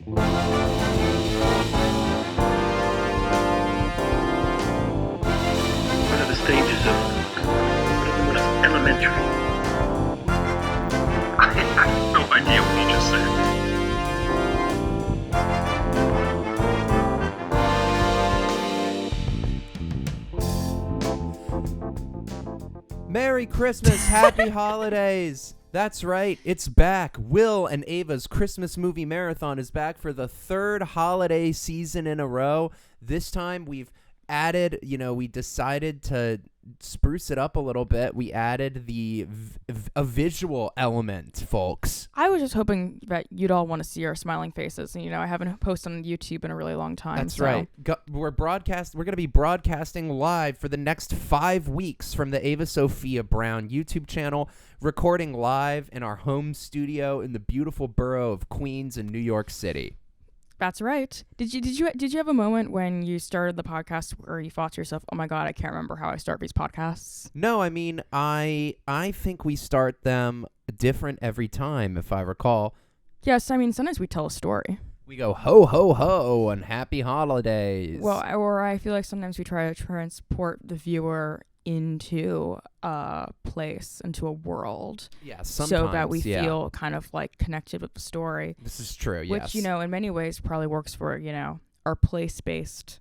What are the stages of what is elementary? I have no idea what you just said. Merry Christmas, Happy Holidays. That's right, it's back. Will and Ava's Christmas movie marathon is back for the third holiday season in a row. This time we've added, we decided to spruce it up a little bit. We added a visual element, folks. I was just hoping that you'd all want to see our smiling faces. And, I haven't posted on YouTube in a really long time. That's right. We're going to be broadcasting live for the next 5 weeks from the Ava Sophia Brown YouTube channel, recording live in our home studio in the beautiful borough of Queens in New York City. That's right. Did you have a moment when you started the podcast where you thought to yourself, "Oh my God, I can't remember how I start these podcasts"? No, I mean, I think we start them different every time, if I recall. Yes, I mean, sometimes we tell a story. We go ho ho ho and happy holidays. Well, or I feel like sometimes we try to transport the viewer into a place, into a world. Yeah, sometimes. So that we feel kind of like connected with the story. This is true, yes. Which, in many ways probably works for, our place-based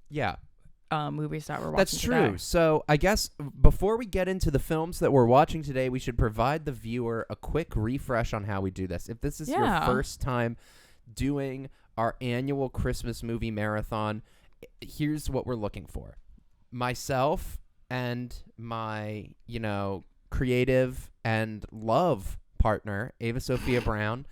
movies that we're watching That's true. today. So I guess before we get into the films that we're watching today, we should provide the viewer a quick refresh on how we do this. If this is your first time doing our annual Christmas movie marathon, here's what we're looking for. Myself and my, creative and love partner, Ava Sophia Brown,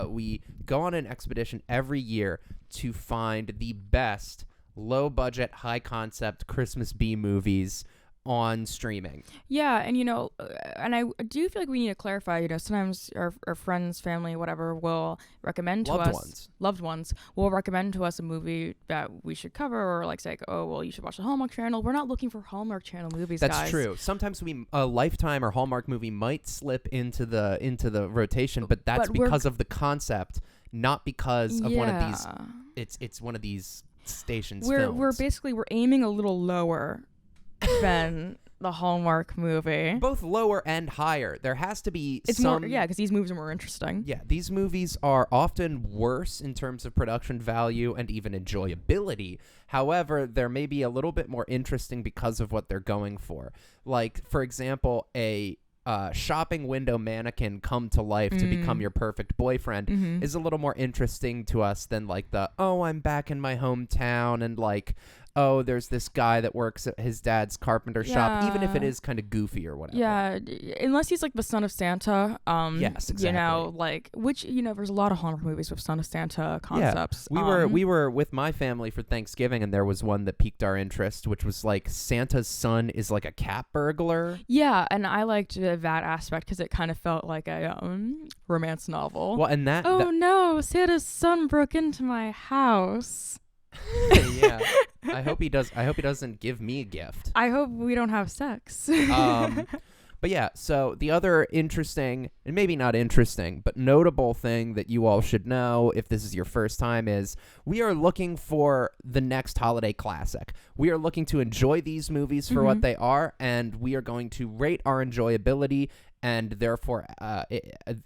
we go on an expedition every year to find the best low-budget, high-concept Christmas B movies on streaming. Yeah, and and I do feel like we need to clarify, sometimes our friends, family, whatever will recommend to us, loved ones will recommend to us a movie that we should cover, or like say, oh, well, you should watch the Hallmark Channel. We're not looking for Hallmark Channel movies, guys. That's true. Sometimes a Lifetime or Hallmark movie might slip into the rotation, but that's because of the concept, not because of one of these. It's one of these stations. We're aiming a little lower than the Hallmark movie. Both lower and higher. There has to be more, because these movies are more interesting. Yeah, these movies are often worse in terms of production value and even enjoyability. However, they're maybe a little bit more interesting because of what they're going for. Like, for example, a shopping window mannequin come to life to become your perfect boyfriend is a little more interesting to us than like I'm back in my hometown and like, oh, there's this guy that works at his dad's carpenter shop, even if it is kind of goofy or whatever. Yeah, unless he's like the son of Santa. Yes, exactly. Which, there's a lot of Hallmark movies with son of Santa concepts. Yeah. We were with my family for Thanksgiving, and there was one that piqued our interest, which was like Santa's son is like a cat burglar. Yeah, and I liked that aspect because it kind of felt like a romance novel. Well, and no, Santa's son broke into my house. Yeah, I hope he doesn't give me a gift. I hope we don't have sex. But yeah, so the other interesting, and maybe not interesting, but notable thing that you all should know if this is your first time is we are looking for the next holiday classic. We are looking to enjoy these movies for what they are, and we are going to rate our enjoyability, and therefore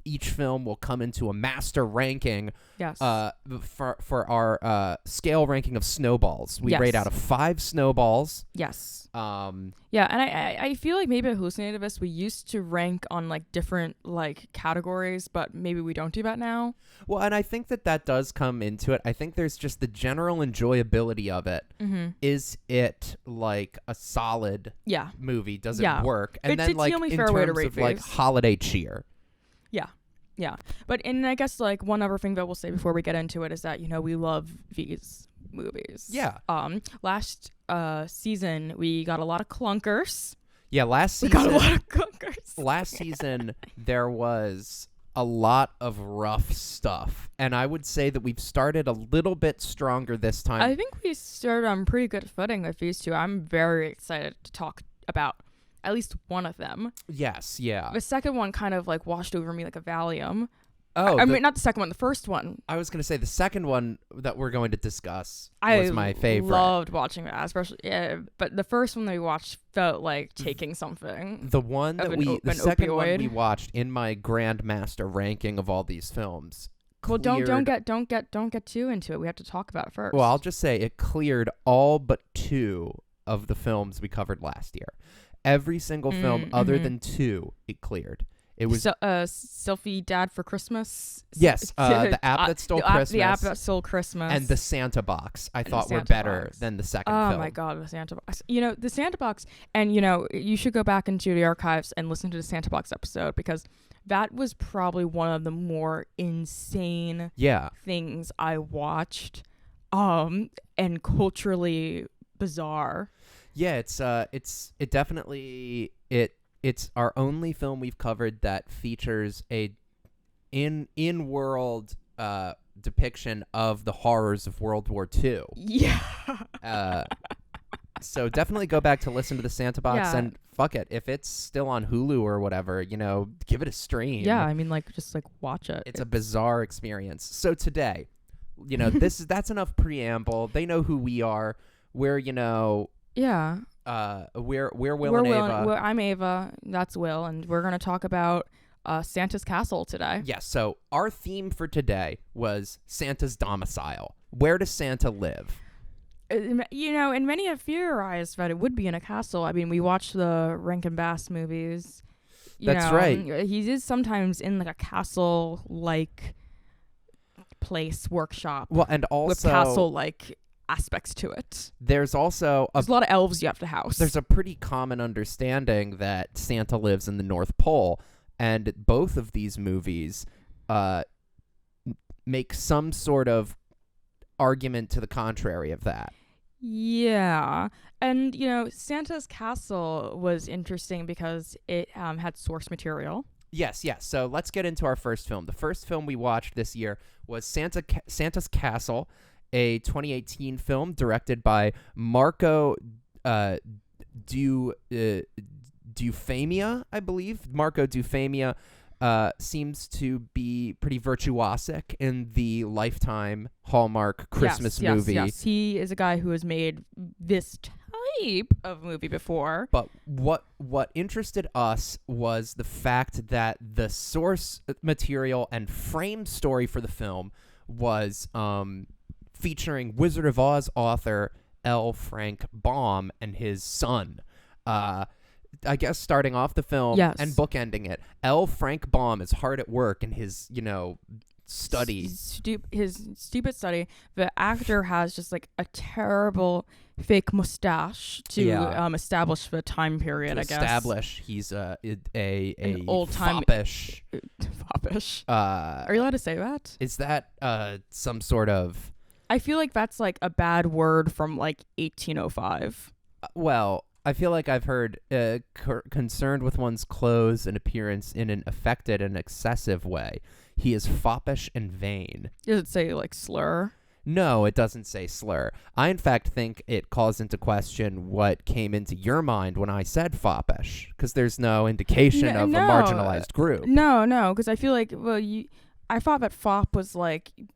each film will come into a master ranking. Yes. For our scale ranking of snowballs. We rate out of 5 snowballs. Yes. Yeah, and I feel like maybe I hallucinated this. We used to rank on like different like categories, but maybe we don't do that now. Well, and I think that does come into it. I think there's just the general enjoyability of it. Is it like a solid movie? Does it work? And then like in terms of like holiday cheer. Yeah. But I guess like one other thing that we'll say before we get into it is that, we love these movies. Yeah. Last season we got a lot of clunkers. Yeah, last season we got a lot of clunkers. Last season there was a lot of rough stuff, and I would say that we've started a little bit stronger this time. I think we started on pretty good footing with these two. I'm very excited to talk about at least one of them. Yes, yeah. The second one kind of like washed over me like a Valium. Oh, I mean, not the second one, the first one. I was going to say the second one that we're going to discuss was my favorite. I loved watching that, especially. Yeah, but the first one that we watched felt like taking something. The one that the second opioid. one we watched in my grandmaster ranking of all these films. Well, don't get too into it. We have to talk about it first. Well, I'll just say it cleared all but 2 of the films we covered last year. Every single film other than 2, it cleared. It was Selfie Dad for Christmas. Yes, the app that stole Christmas. The app that stole Christmas. And the Santa box, I thought were better than the second film. Oh my God, the Santa box. The Santa box, and you should go back into the archives and listen to the Santa box episode, because that was probably one of the more insane things I watched, and culturally bizarre. Yeah, it definitely it's our only film we've covered that features a in-world depiction of the horrors of World War II. Yeah. So definitely go back to listen to the Santa Box, and fuck it, if it's still on Hulu or whatever, give it a stream. Yeah, I mean, just watch it. It's a bizarre experience. So today, that's enough preamble. They know who we are. We're Yeah. We're Will and Ava. I'm Ava. That's Will, and we're gonna talk about Santa's castle today. Yes. So our theme for today was Santa's domicile. Where does Santa live? And many have theorized that it would be in a castle. I mean, we watched the Rankin Bass movies. That's right. He is sometimes in a castle-like place, workshop. Well, and also with castle-like aspects to it. There's also there's a lot of elves you have to house. There's a pretty common understanding that Santa lives in the North Pole, and both of these movies make some sort of argument to the contrary of that. Yeah. And Santa's castle was interesting because it had source material. Yes. So let's get into our first film. The first film we watched this year was Santa's Castle, a 2018 film directed by Marco Dufamia, I believe. Marco Dufamia seems to be pretty virtuosic in the Lifetime Hallmark Christmas movie. Yes, he is a guy who has made this type of movie before. But what interested us was the fact that the source material and framed story for the film was featuring Wizard of Oz author L. Frank Baum and his son. I guess starting off the film and bookending it, L. Frank Baum is hard at work in his, study. His stupid study. The actor has just a terrible fake mustache to establish the time period, I guess. Establish he's an old-time foppish. Foppish. Are you allowed to say that? Is that some sort of... I feel like that's a bad word from 1805. Well, I feel like I've heard concerned with one's clothes and appearance in an affected and excessive way. He is foppish and vain. Does it say slur? No, it doesn't say slur. I, in fact, think it calls into question what came into your mind when I said foppish, because there's no indication of a marginalized group. No, because I feel I thought that fop was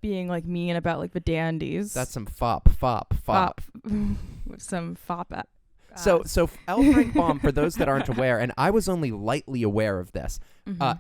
being mean about the dandies. That's some fop. With some fop at. So L. Frank Baum, for those that aren't aware, and I was only lightly aware of this,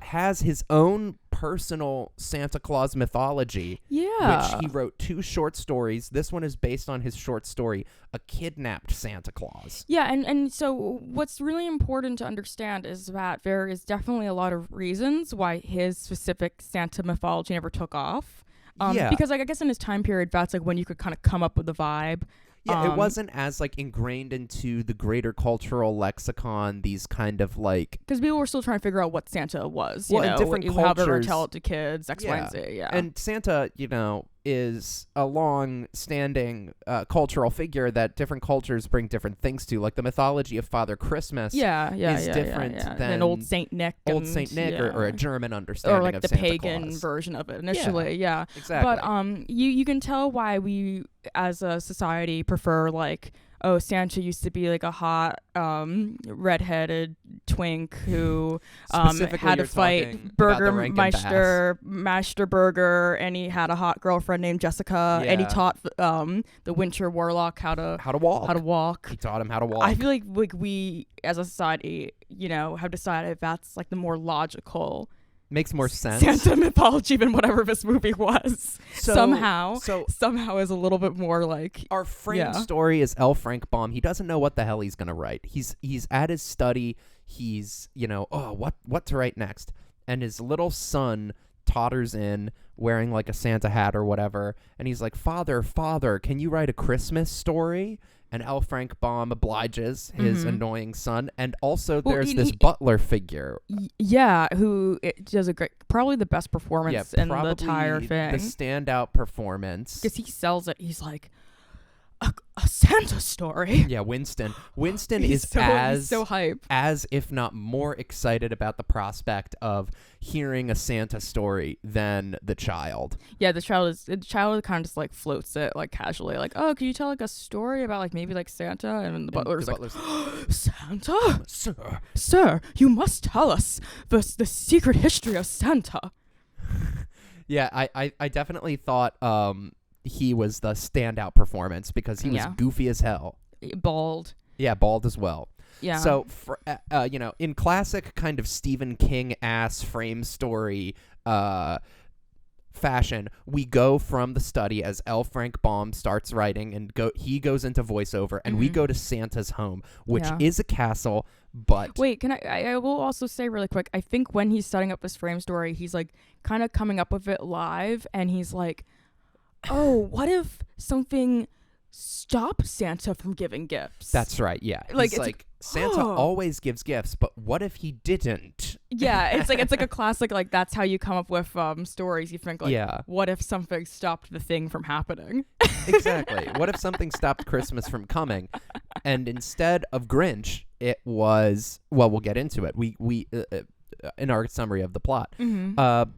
has his own personal Santa Claus mythology. Yeah. Which he wrote 2 short stories. This one is based on his short story, A Kidnapped Santa Claus. Yeah, and so what's really important to understand is that there is definitely a lot of reasons why his specific Santa mythology never took off. Because I guess in his time period, that's when you could kind of come up with the vibe. Yeah, it wasn't as ingrained into the greater cultural lexicon. These kind of because people were still trying to figure out what Santa was. In different cultures, how they're going to tell it to kids, X, Y, and Z. Yeah, and Santa, is a long-standing cultural figure that different cultures bring different things to. Like the mythology of Father Christmas, is different than Old Saint Nick, or a German understanding or of the Santa pagan Claus. version of it initially. Exactly. But you can tell why we as a society prefer oh, Santa used to be like a hot redheaded twink who had to fight Meister Burger, and he had a hot girlfriend named Jessica, and he taught the Winter Warlock how to walk. He taught him how to walk. I feel like we as a society, have decided that's like the more logical. Makes more sense. Santa mythology than whatever this movie was. Somehow is a little bit more like our frame story is L. Frank Baum. He doesn't know what the hell he's gonna write. He's at his study. He's what to write next, and his little son totters in wearing like a Santa hat or whatever, and he's like, Father, can you write a Christmas story? And L. Frank Baum obliges his annoying son. And also there's this butler figure. Who does probably the best performance in the entire thing. The standout performance. Because he sells it. He's like, a Santa story. Yeah, Winston. Winston is so hype. As if not more excited about the prospect of hearing a Santa story than the child. Yeah, the child kind of just like floats it like casually, like, oh, could you tell like a story about like maybe like Santa? And the butler's like, Santa? Sir, you must tell us the secret history of Santa. Yeah, I definitely thought he was the standout performance because he was goofy as hell. Bald. Yeah, bald as well. Yeah. So, in classic kind of Stephen King-ass frame story fashion, we go from the study as L. Frank Baum starts writing, and he goes into voiceover, and we go to Santa's home, which is a castle, but... Wait, I will also say really quick, I think when he's setting up this frame story, he's like kind of coming up with it live, and he's like, oh, what if something stopped Santa from giving gifts? That's right, yeah. Like, it's like Santa always gives gifts, but what if he didn't? Yeah, it's like a classic, like, that's how you come up with stories. You think, like, what if something stopped the thing from happening? Exactly. What if something stopped Christmas from coming? And instead of Grinch, it was, well, we'll get into it. We in our summary of the plot,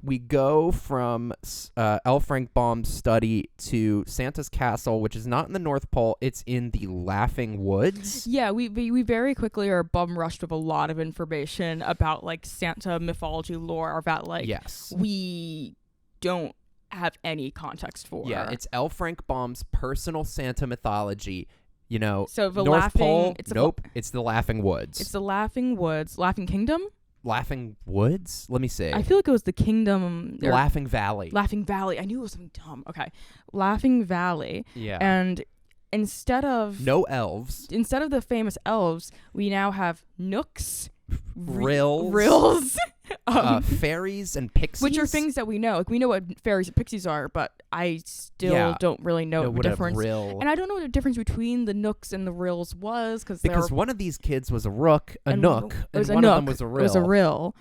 we go from L. Frank Baum's study to Santa's castle, which is not in the North Pole. It's in the Laughing Woods. Yeah, we very quickly are bum rushed with a lot of information about like Santa mythology lore that like we don't have any context for. Yeah, it's L. Frank Baum's personal Santa mythology. So the North Pole, it's the Laughing Woods. It's the Laughing Woods. Laughing Kingdom? Laughing Woods? Let me see. I feel like it was the Kingdom. Laughing Valley. Laughing Valley. I knew it was something dumb. Okay. Laughing Valley. Yeah. And instead of... No elves. Instead of the famous elves, we now have Nooks. Rills. Fairies and pixies. Which are things that we know. Like, we know what fairies and pixies are, but I still don't really know the difference. And I don't know what the difference between the Nooks and the Rills was. Because one of these kids was a rook, a Nook, and one of them was a Rill. It was a Rill.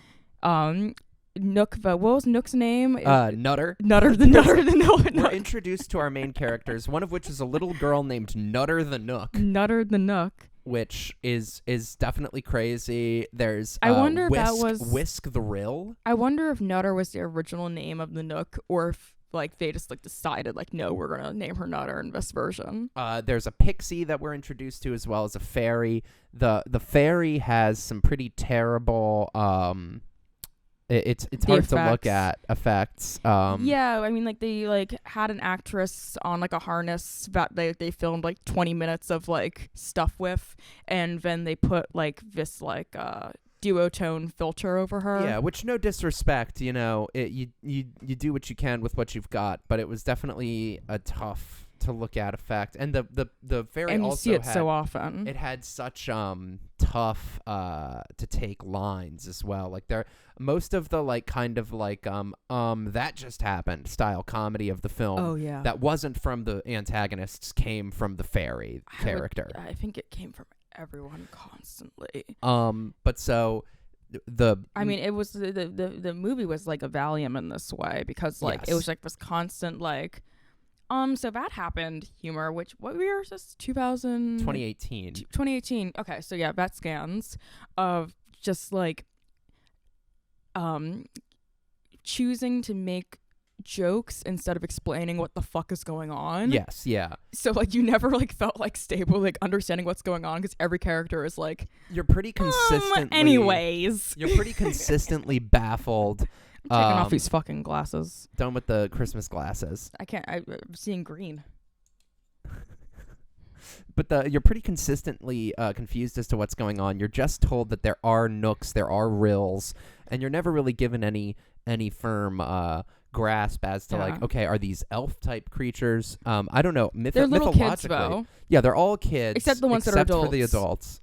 Nook, what was Nook's name? Nutter. Nutter the Nook. We're introduced to our main characters, one of which is a little girl named Nutter the Nook. Nutter the Nook. Which is definitely crazy. There's I wonder if that was Whisk the Rill. I wonder if Nutter was the original name of the Nook, or if like they just like decided like, no, we're gonna name her Nutter in this version. There's a pixie that we're introduced to, as well as a fairy. The fairy has some pretty terrible it's hard to look at effects. Yeah, I mean, like they like had an actress on like a harness that they filmed like 20 minutes of like stuff with, and then they put like this like duotone filter over her. Yeah, which, no disrespect, you do what you can with what you've got, but it was definitely a tough to look at effect. And the fairy, and you also see it so often. It had such tough to take lines as well. Like most of the like kind of like that just happened style comedy of the film. Oh yeah. That wasn't from the antagonists, came from the fairy character. I think it came from everyone constantly. But so I mean, it was the movie was like a Valium in this way, because like it was like this constant like so that happened humor, which what year is this? 2018. 2018. Okay, so yeah, that scans of just like choosing to make jokes instead of explaining what the fuck is going on. Yes, yeah. So like you never like felt like stable like understanding what's going on because every character is like you're pretty consistently anyways. You're pretty consistently baffled. I'm taking off these fucking glasses. Done with the Christmas glasses. I'm seeing green. But you're pretty consistently confused as to what's going on. You're just told that there are nooks, there are rills, and you're never really given any firm grasp as to like, okay, are these elf-type creatures? I don't know. They're little kids, though. Yeah, they're all kids. Except the ones that are adults. For the adults.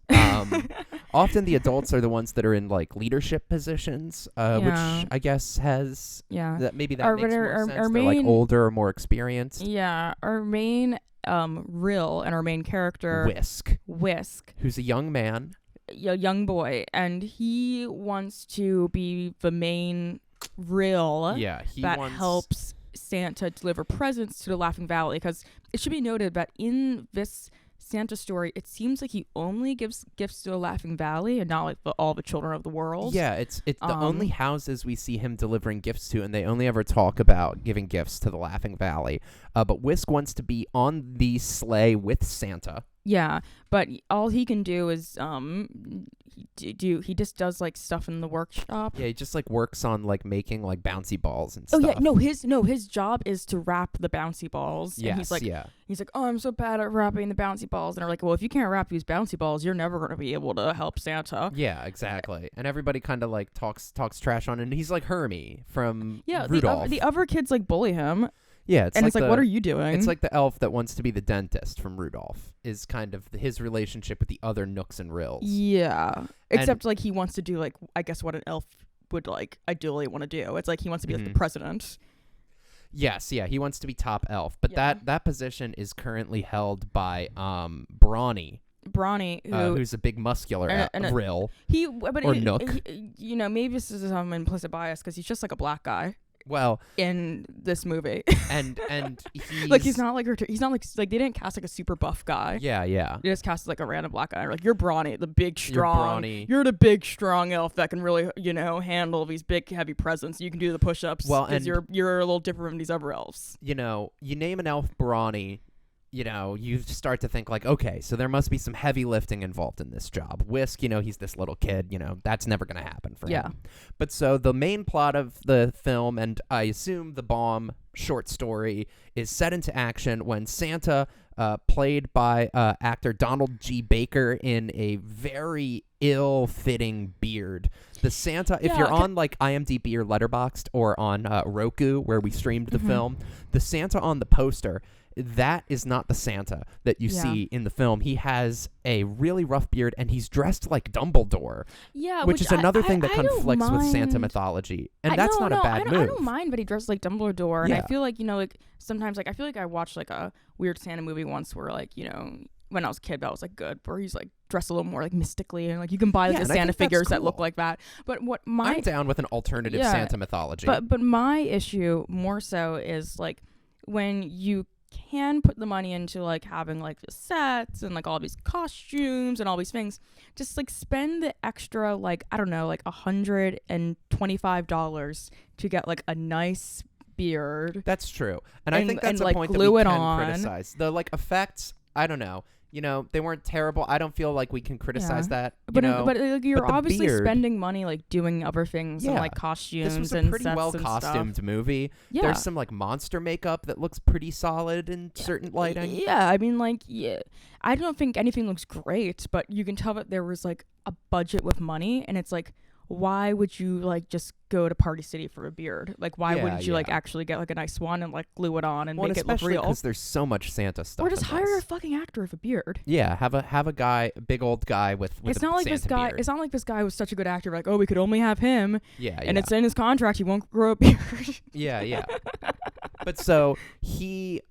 Often the adults are the ones that are in like leadership positions, which I guess has maybe that makes more sense. They're like older or more experienced. Yeah, our main Rill and our main character Whisk, who's a young man, a young boy, and he wants to be the main Rill that helps Santa deliver presents to the Laughing Valley, because it should be noted that in this Santa story, it seems like he only gives gifts to the Laughing Valley and not like all the children of the world. Yeah, it's the only houses we see him delivering gifts to, and they only ever talk about giving gifts to the Laughing Valley. But Whisk wants to be on the sleigh with Santa. Yeah, but all he can do is he just does like stuff in the workshop. Yeah, he just like works on like making like bouncy balls and stuff. Oh yeah, his job is to wrap the bouncy balls. Yes, and he's like, oh, I'm so bad at wrapping the bouncy balls, and they're like, well, if you can't wrap these bouncy balls, you're never going to be able to help Santa. Yeah, exactly. And everybody kind of like talks trash on him, and he's like Hermie from Rudolph. The other kids like bully him. Yeah, it's like what are you doing? It's like the elf that wants to be the dentist from Rudolph is kind of his relationship with the other nooks and rills. Yeah, except like he wants to do like I guess what an elf would like ideally want to do. It's like he wants to be like the president. Yes, yeah, he wants to be top elf, but that position is currently held by Brawny. Brawny, who's a big muscular rill. Nook. Maybe this is some implicit bias because he's just like a black guy. Well, in this movie, and he's like he's not like they didn't cast like a super buff guy. Yeah. They just cast like a random black guy. Like you're Brawny, the big strong. You're the big strong elf that can really handle these big heavy presents. You can do the push-ups. Well, and you're a little different from these other elves. You name an elf Brawny. You start to think like, okay, so there must be some heavy lifting involved in this job. Whisk, he's this little kid, that's never going to happen for him. But so the main plot of the film, and I assume the bomb short story, is set into action when Santa, played by actor Donald G. Baker in a very ill-fitting beard. The Santa, if you're on like IMDb or Letterboxd or on Roku, where we streamed the film, the Santa on the poster, that is not the Santa that you see in the film. He has a really rough beard, and he's dressed like Dumbledore. Yeah, which is another thing that conflicts with Santa mythology, and that's not a bad move. I don't mind that he dresses like Dumbledore, and I feel like like sometimes like I feel like I watched like a weird Santa movie once where like when I was a kid that was like good, where he's like dressed a little more like mystically, and like you can buy like the Santa figures that look like that. But I'm down with an alternative Santa mythology. But my issue more so is like when you can put the money into like having like the sets and like all these costumes and all these things, just like spend the extra like I don't know like $125 to get like a nice beard. That's true, and I think that's a like, point that we can criticize. The like effects, I don't know. They weren't terrible. I don't feel like we can criticize that. But like, you're obviously spending money like doing other things and like costumes and sets. This was a pretty well costumed movie. Yeah. There's some like monster makeup that looks pretty solid in certain lighting. Yeah, I mean I don't think anything looks great, but you can tell that there was like a budget with money, and it's like, why would you like just go to Party City for a beard? Like why wouldn't you like actually get like a nice one and like glue it on and make it look real? Because there's so much Santa stuff. Or just hire a fucking actor with a beard. Yeah, have a guy, a big old guy with it's not like Santa this guy beard. It's not like this guy was such a good actor, like, oh, we could only have him. Yeah. And it's in his contract he won't grow a beard. Yeah. But so he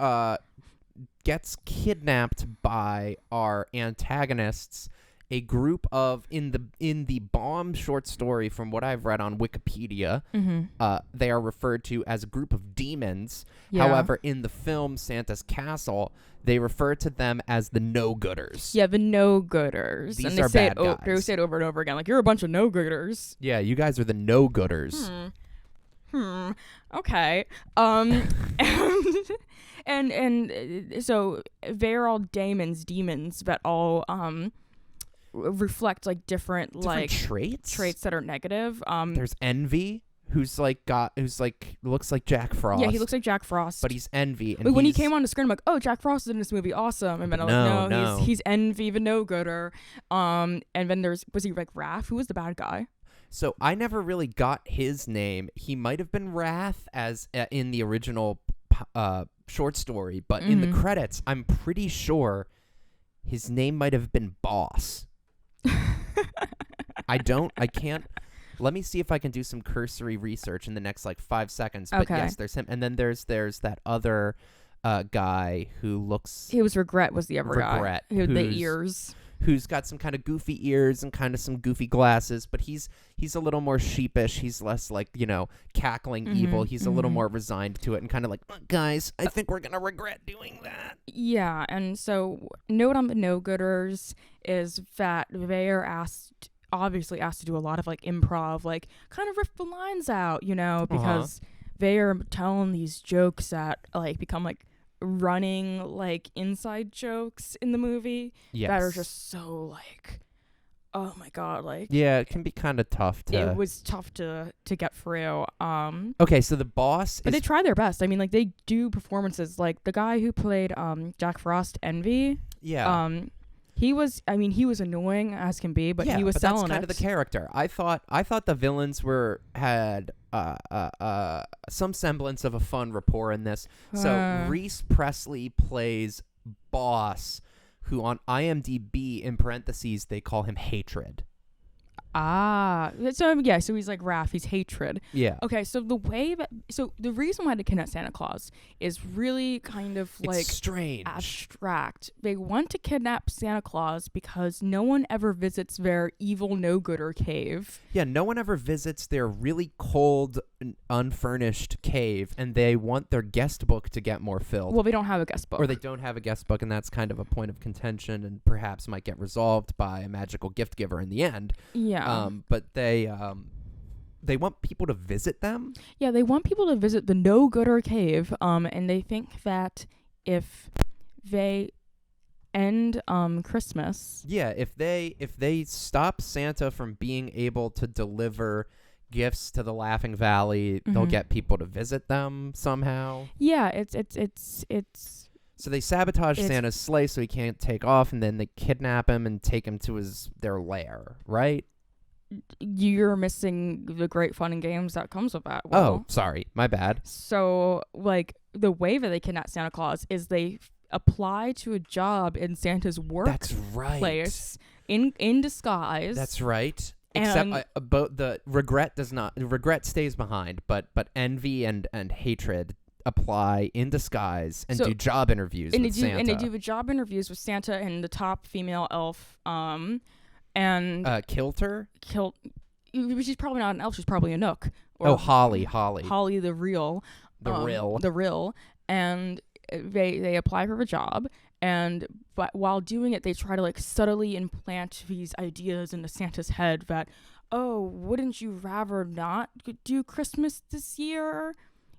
gets kidnapped by our antagonists, a group of in the bomb short story, from what I've read on Wikipedia, they are referred to as a group of demons. However, in the film Santa's Castle, they refer to them as the no-gooders. Yeah, the no-gooders. These are bad guys. They say it over and over again, like, you're a bunch of no-gooders. Yeah, you guys are the no-gooders. Okay. And so they're all demons that all reflect like different like traits that are negative. There's envy, who's like looks like Jack Frost. Yeah, he looks like Jack Frost, but he's envy. And when he came on the screen, I'm like, oh, Jack Frost is in this movie, awesome. And then I'm like, no, he's envy, the no-gooder. And then was he like Raph? Who was the bad guy? So I never really got his name. He might have been Wrath as in the original short story, but in the credits, I'm pretty sure his name might have been Boss. I can't. Let me see if I can do some cursory research in the next like 5 seconds. But yes, there's him, and then there's that other guy who looks. He was Regret. Was the other guy? Who had the ears. Who's got some kind of goofy ears and kind of some goofy glasses, but he's a little more sheepish. He's less like, cackling evil. He's a little more resigned to it and kind of like, guys, I think we're going to regret doing that. Yeah, and so note on the no-gooders is that they are obviously asked to do a lot of like improv, like kind of riff the lines out, because they are telling these jokes that like become like running like inside jokes in the movie that are just so like, oh my god, like it can be kind of tough it was tough to get through. Okay, so the boss but they try their best. I mean, like they do performances, like the guy who played Jack Frost, Envy, he was annoying as can be, but he was selling that's kind of the character. I thought the villains had some semblance of a fun rapport in this. So Reese Presley plays Boss, who on IMDb in parentheses they call him Hatred. So he's like Raph, he's Hatred. Yeah. Okay, so the reason why they kidnap Santa Claus is really kind of like strange, abstract. They want to kidnap Santa Claus because no one ever visits their evil no-gooder cave. Yeah, no one ever visits their really cold, unfurnished cave, and they want their guest book to get more filled. Well, they don't have a guest book. Or they don't have a guest book, and that's kind of a point of contention and perhaps might get resolved by a magical gift giver in the end. Yeah. But they want people to visit them. Yeah, they want people to visit the no-gooder cave. And they think that if they end Christmas. Yeah, if they stop Santa from being able to deliver gifts to the Laughing Valley, they'll get people to visit them somehow. Yeah, it's. So they sabotage Santa's sleigh so he can't take off, and then they kidnap him and take him to their lair, right? You're missing the great fun and games that comes with that. Oh, sorry. My bad. So, like, the way that they kidnap Santa Claus is they apply to a job in Santa's workplace in disguise. That's right. Except the regret stays behind, but envy and hatred apply in disguise and do job interviews with Santa. And they do the job interviews with Santa and the top female elf, and Kilter? She's probably not an elf, she's probably a Nook. Holly. Holly the Real. The Rill. And they apply for the job, but while doing it, they try to like subtly implant these ideas into Santa's head that, oh, wouldn't you rather not do Christmas this year?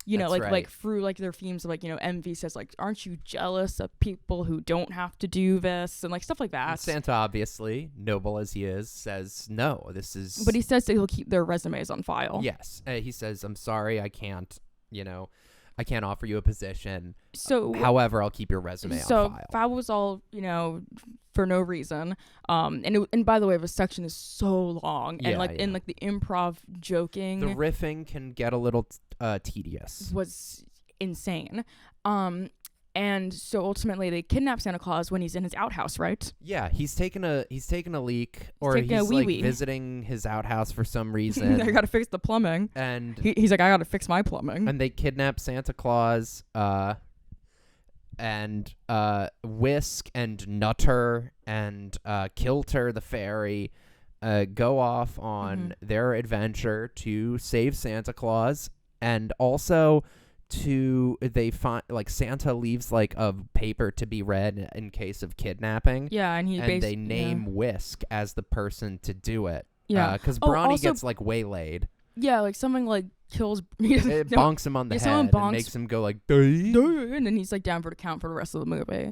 Like through like their themes of like, envy says like, aren't you jealous of people who don't have to do this, and like stuff like that. And Santa, obviously noble as he is, says no, this is. But he says that he'll keep their resumes on file. Yes, he says, I'm sorry, I can't offer you a position. So, however, I'll keep your resume on file. So that was all, for no reason. And by the way, the section is so long, and in like the improv joking, the riffing can get a little tedious. Was insane. And so ultimately they kidnap Santa Claus when he's in his outhouse, right? Yeah, he's taken a leak, or he's like visiting his outhouse for some reason. I gotta fix the plumbing, and he's like, I gotta fix my plumbing. And they kidnap Santa Claus, and Whisk and Nutter and Kilter the fairy go off on their adventure to save Santa Claus, and also they find like Santa leaves like a paper to be read in case of kidnapping. Yeah, and they name Whisk as the person to do it. Yeah, because Bronny gets like waylaid. Yeah, like something like kills. It bonks him on the head and makes him go like, and then he's like down for the count for the rest of the movie.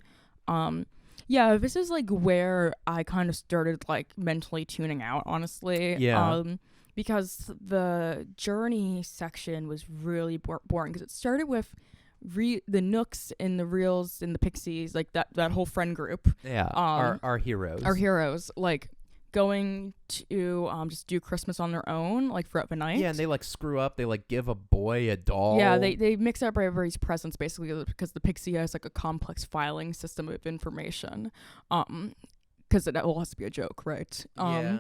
Yeah, this is like where I kind of started like mentally tuning out, honestly. Yeah. Because the journey section was really boring because it started with the Nooks and the Reals and the Pixies, like that whole friend group. Yeah. Our heroes. Our heroes, like going to just do Christmas on their own, like throughout the night. Yeah, and they like screw up. They like give a boy a doll. Yeah, they mix up everybody's presents basically because the Pixie has like a complex filing system of information. Because it all has to be a joke, right? Yeah.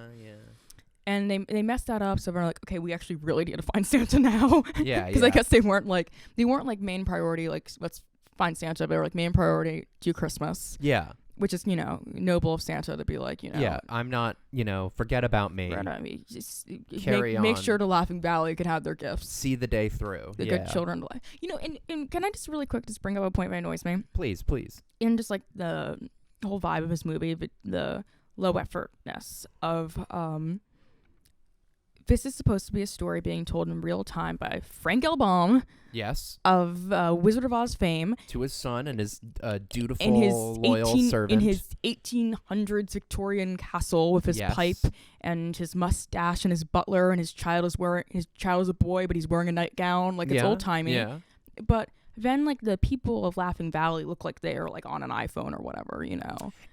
And they messed that up, so they're like, okay, we actually really need to find Santa now. Yeah, Because I guess they weren't like main priority, like let's find Santa, they were like main priority, do Christmas. Yeah. Which is, noble of Santa to be like, Yeah, I'm not, forget about me. Just Carry on. Make sure the Laughing Valley can have their gifts. See the day through. The good children. And can I just really quick just bring up a point that annoys me? Please. In just like the whole vibe of this movie, the low effortness of this is supposed to be a story being told in real time by Frank L. Baum. Yes. Of Wizard of Oz fame. To his son and his dutiful, loyal servant. In his 1800s Victorian castle with his pipe and his mustache and his butler, and his child is a boy, but he's wearing a nightgown. Like, it's old-timey. Yeah. But then, like, the people of Laughing Valley look like they are, like, on an iPhone or whatever,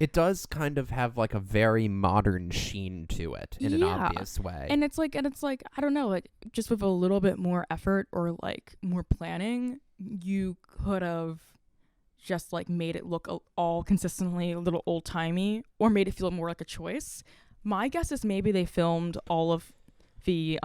It does kind of have, like, a very modern sheen to it in an obvious way. And it's like, I don't know, like, just with a little bit more effort or, like, more planning, you could have just, like, made it look all consistently a little old-timey or made it feel more like a choice. My guess is maybe they filmed all of the,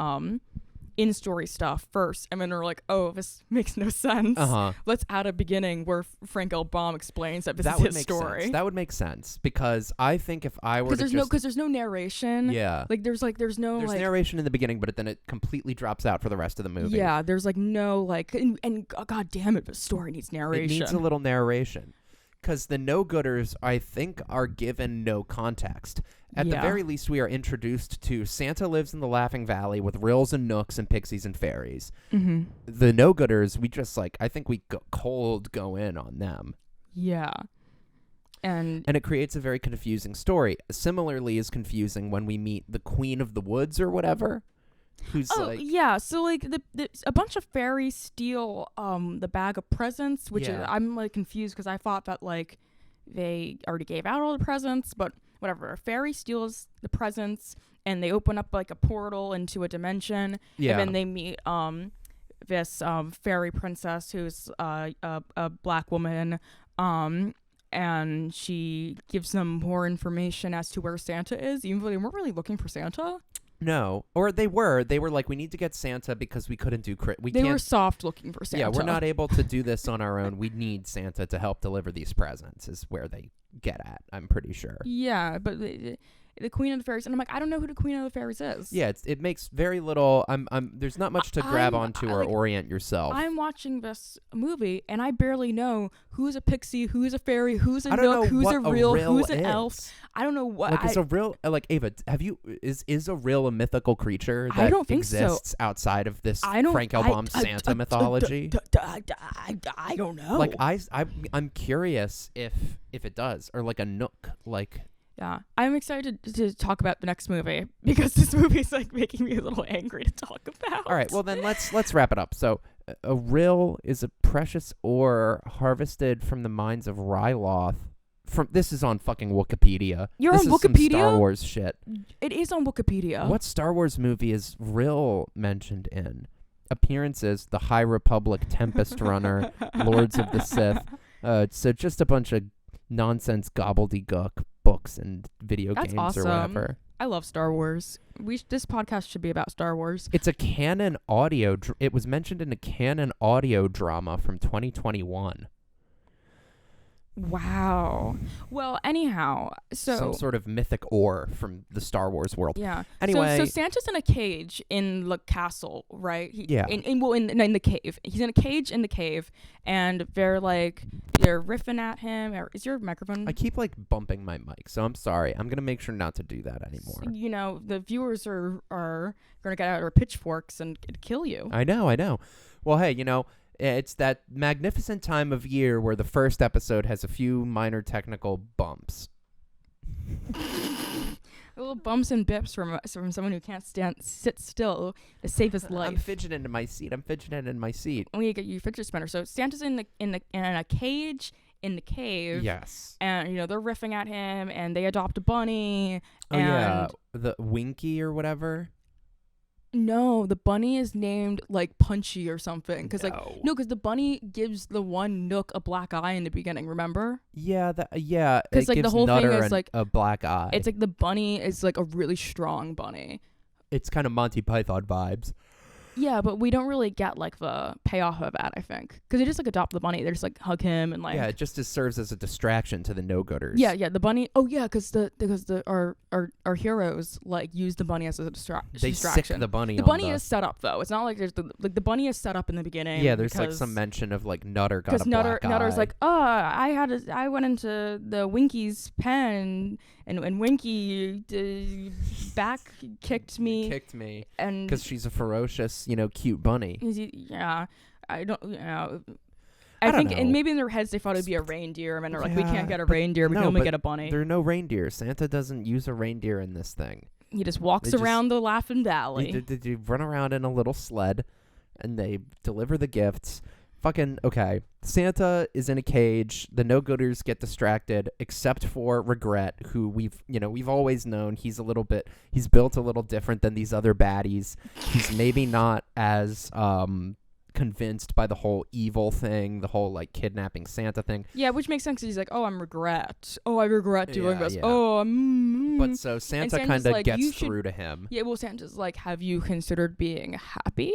in-story stuff first, and then they're like, oh, this makes no sense. Let's add a beginning where Frank L. Baum explains that this is his story. Sense. That would make sense, because I think if I were because there's no narration. Yeah. Like, there's narration in the beginning, but then it completely drops out for the rest of the movie. Yeah, there's like no, like, and god damn it, the story needs narration. It needs a little narration. Because the no-gooders, I think, are given no context. At the very least, we are introduced to Santa lives in the Laughing Valley with Rills and Nooks and Pixies and Fairies. Mm-hmm. The no-gooders, we just, like, I think we go in on them. Yeah. And it creates a very confusing story. Similarly is confusing when we meet the Queen of the Woods or whatever. Who's so like a bunch of fairies steal the bag of presents, which is, I'm like confused because I thought that like they already gave out all the presents, but whatever. A fairy steals the presents and they open up like a portal into a dimension, and then they meet this fairy princess who's a black woman, and she gives them more information as to where Santa is, even though they weren't really looking for Santa. No, or they were like, we need to get Santa because we couldn't do They were soft looking for Santa. Yeah, we're not able to do this on our own. We need Santa to help deliver these presents is where they get at, I'm pretty sure. Yeah, but the Queen of the Fairies, and I'm like, I don't know who the Queen of the Fairies is. Yeah, it makes very little. There's not much to grab onto or orient yourself. I'm watching this movie and I barely know who's a pixie, who's a fairy, who's a nook, who's a real, who's an elf. I don't know what. Like, is a real, like, Ava, is a real a mythical creature that I don't think exists outside of this Frank L. Baum Santa mythology? I don't know. Like, I'm curious if it does, or like a nook, like. Yeah, I'm excited to talk about the next movie because this movie's like making me a little angry to talk about. All right, well then let's wrap it up. So, a rill is a precious ore harvested from the mines of Ryloth. This is on fucking Wikipedia. You're this on is Wikipedia? Some Star Wars shit. It is on Wikipedia. What Star Wars movie is rill mentioned in? Appearances: The High Republic, Tempest Runner, Lords of the Sith. So just a bunch of nonsense gobbledygook books and video games awesome. Or whatever. I love Star Wars. This podcast should be about Star Wars. It's a canon audio. It was mentioned in a canon audio drama from 2021. Wow. Well, anyhow, so some sort of mythic ore from the Star Wars world. Yeah. Anyway, so Santa's in a cage in the castle, right? Yeah. In the cave. He's in a cage in the cave, and they're riffing at him. Is your microphone? I keep bumping my mic, so I'm sorry. I'm gonna make sure not to do that anymore. The viewers are gonna get out their pitchforks and kill you. I know. Well, hey, it's that magnificent time of year where the first episode has a few minor technical bumps. Little bumps and bips from someone who can't sit still to save his life. I'm fidgeting in my seat. We need to get you a fidget spinner. So Santa's in a cage in the cave. Yes. And they're riffing at him, and they adopt a bunny. Oh and yeah, the Winky or whatever. No, the bunny is named Punchy or something. Because because the bunny gives the one Nook a black eye in the beginning. Remember? Yeah, because the whole Nutter thing is a black eye. It's the bunny is a really strong bunny. It's kind of Monty Python vibes. Yeah, but we don't really get the payoff of that, I think, because they just adopt the bunny. They just hug him and yeah, it just serves as a distraction to the no-gooders. Yeah, the bunny. Oh yeah, because our heroes use the bunny as a distraction. They sick the bunny. The bunny is set up though. It's not there's the bunny is set up in the beginning. Yeah, there's some mention of Nutter got a black eye. Nutter's I went into the Winky's pen and Winky back kicked me. And because she's a ferocious, cute bunny. Yeah, I don't. I think, and maybe in their heads they thought it'd be a reindeer, and they're we can't get a reindeer. We can only get a bunny. There are no reindeer. Santa doesn't use a reindeer in this thing. He just walks around the Laughing Valley. They run around in a little sled, and they deliver the gifts. Okay. Santa is in a cage. The no-gooders get distracted, except for Regret, who we've always known he's built a little different than these other baddies. He's maybe not as convinced by the whole evil thing, the whole kidnapping Santa thing. Yeah, which makes sense. He's oh, I'm regret. Oh, I regret doing this. Yeah. Oh, But so Santa kind of gets through to him. Yeah, well, Santa's have you considered being happy?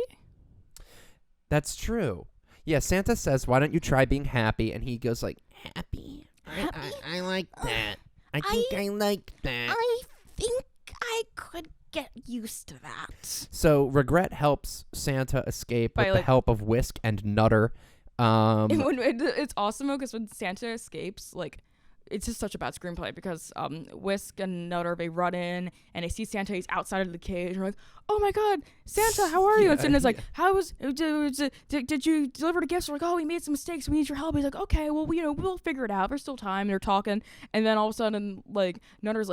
That's true. Yeah, Santa says, why don't you try being happy? And he goes happy? I like that. I think I like that. I think I could get used to that. So Regret helps Santa escape with the help of Whisk and Nutter. It's awesome because when Santa escapes, it's just such a bad screenplay because Whisk and Nutter, they run in and they see Santa. He's outside of the cage. And they're oh my God, Santa, how are you? And Santa's did you deliver the gifts? We're oh, we made some mistakes. We need your help. He's okay, well, we'll figure it out. There's still time. And they're talking. And then all of a sudden, Nutter's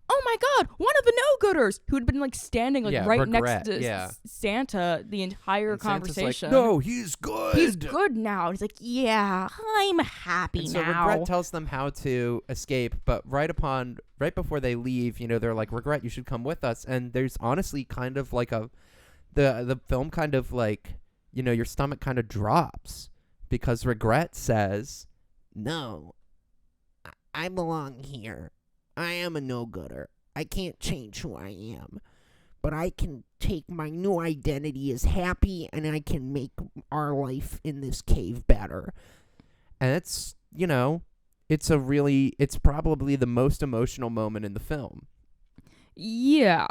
oh my God, one of the no-gooders who had been standing right Regret, next to Santa the entire and conversation. No, he's good. He's good now. And he's yeah, I'm happy and now. So Regret tells them how to escape, but right before they leave, they're Regret, you should come with us. And there's honestly kind of the film kind of your stomach kind of drops because Regret says, no, I belong here. I am a no-gooder. I can't change who I am. But I can take my new identity as happy, and I can make our life in this cave better. And it's probably the most emotional moment in the film. Yeah.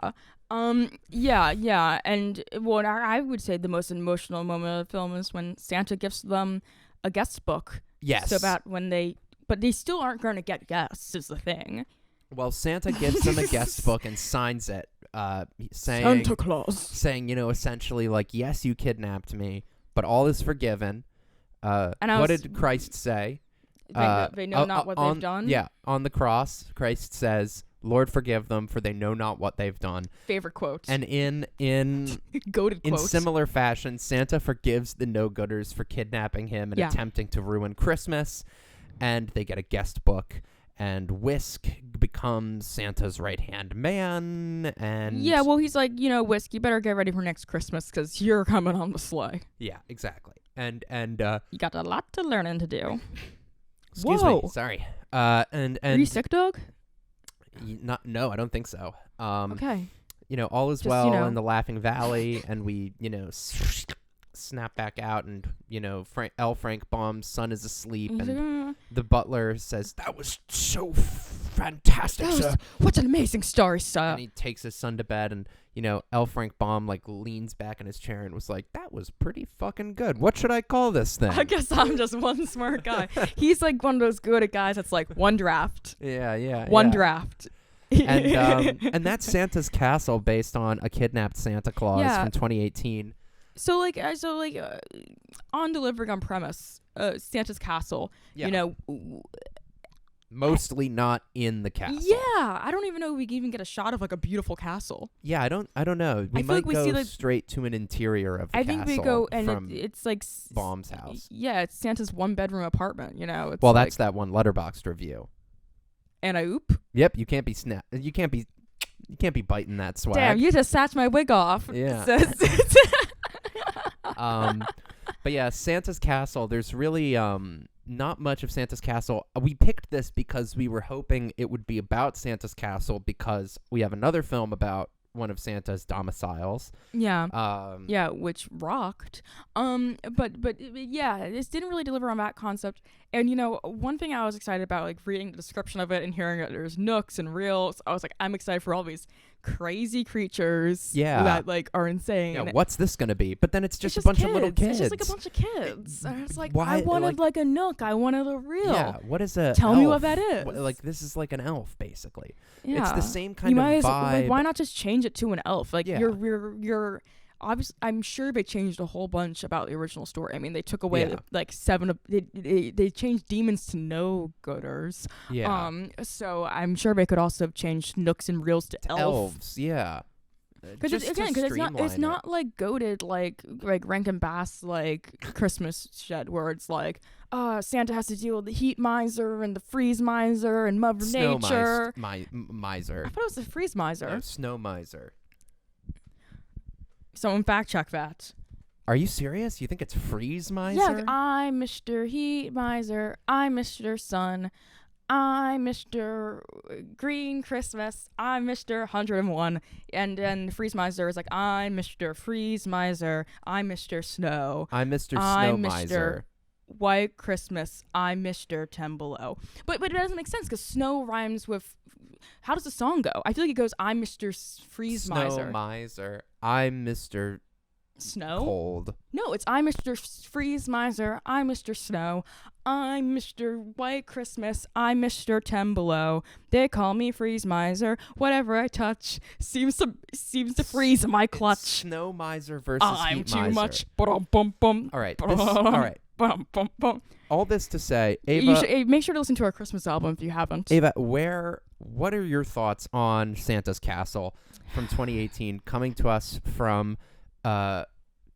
Yeah. And what I would say the most emotional moment of the film is when Santa gives them a guest book. Yes. So but they still aren't going to get guests is the thing. Well, Santa gives them a guest book and signs it, saying, Santa Claus. Saying, essentially yes, you kidnapped me, but all is forgiven. What did Christ say? They know not what they've done? Yeah, on the cross, Christ says, Lord, forgive them, for they know not what they've done. Favorite quote. And in goated in quote. similar fashion, Santa forgives the no-gooders for kidnapping him and attempting to ruin Christmas, and they get a guest book. And Whisk becomes Santa's right-hand man, and... Yeah, well, he's Whisk, you better get ready for next Christmas, because you're coming on the sleigh. Yeah, exactly. And you got a lot to learn and to do. Excuse me, sorry. Are you sick, dog? No, I don't think so. Okay. All is well in the Laughing Valley, and we, snap back out, and Frank Baum's son is asleep, He's and like, the butler says, "That was so fantastic, sir." What an amazing story, sir. And he takes his son to bed, and L. Frank Baum like leans back in his chair and was like, "That was pretty fucking good. What should I call this thing?" I guess I'm just one smart guy. He's like one of those good guys that's like one draft. One draft. And that's Santa's Castle, based on A Kidnapped Santa Claus from 2018. So on delivering on premise, Santa's Castle, mostly not in the castle. Yeah, I don't even know if we can even get a shot of like a beautiful castle. Yeah, I don't know. We might go straight to an interior of the castle. I think we go, and from it's like Baum's house. Yeah, it's Santa's 1-bedroom apartment. It's well, that's that one Letterboxd review. And I oop. Yep, you can't be biting that swag. Damn, you just snatched my wig off. Yeah. But yeah, Santa's Castle. There's really not much of Santa's Castle. We picked this because we were hoping it would be about Santa's Castle, because we have another film about one of Santa's domiciles. Yeah. Which rocked. But yeah, this didn't really deliver on that concept. And one thing I was excited about, like reading the description of it and hearing that there's nooks and reels, I was like, I'm excited for all these crazy creatures that like are insane. Yeah, what's this gonna be? But then it's just a bunch of little kids. It's just like a bunch of kids. And it's like, why, I wanted like a nook. I wanted a reel. Yeah, what is a Tell elf? me what that is. Like, this is like an elf, basically. Yeah. It's the same kind of vibe. Like, why not just change it to an elf? Like, Yeah. you're obviously, I'm sure they changed a whole bunch about the original story. I mean, they took away like 7 of they changed demons to no-gooders. Yeah. So I'm sure they could also have changed nooks and reels to elves. Yeah. Because it's not like goated like Rankin Bass like Christmas shit where it's like Santa has to deal with the heat miser and the freeze miser and Mother Snow Nature. Miser. I thought it was the freeze miser. No, snow miser. Someone fact check that. Are you serious? You think it's freeze miser? Yeah, like, I'm Mr. Heat Miser. I'm Mr. Sun. I'm Mr. Green Christmas. I'm Mr. 101. And then Freeze Miser is like, I'm Mr. Freeze Miser. I'm Mr. Snow. I'm Mr. Snow I'm Miser. Mr. White Christmas. I'm Mr. 10 Below. But it doesn't make sense because snow rhymes with. How does the song go? I feel like it goes, I'm Mr. Freeze Miser. Snow Miser. I'm Mr. Snow? Cold. No, it's I'm Mr. Freeze Miser. I'm Mr. Snow. I'm Mr. White Christmas. I'm Mr. 10 Below. They call me Freeze Miser. Whatever I touch seems to freeze in my clutch. It's Snow Miser versus I'm Heat too Miser. much. All right. All right. All this to say, Ava, you should make sure to listen to our Christmas album if you haven't. Ava, what are your thoughts on Santa's Castle from 2018, coming to us from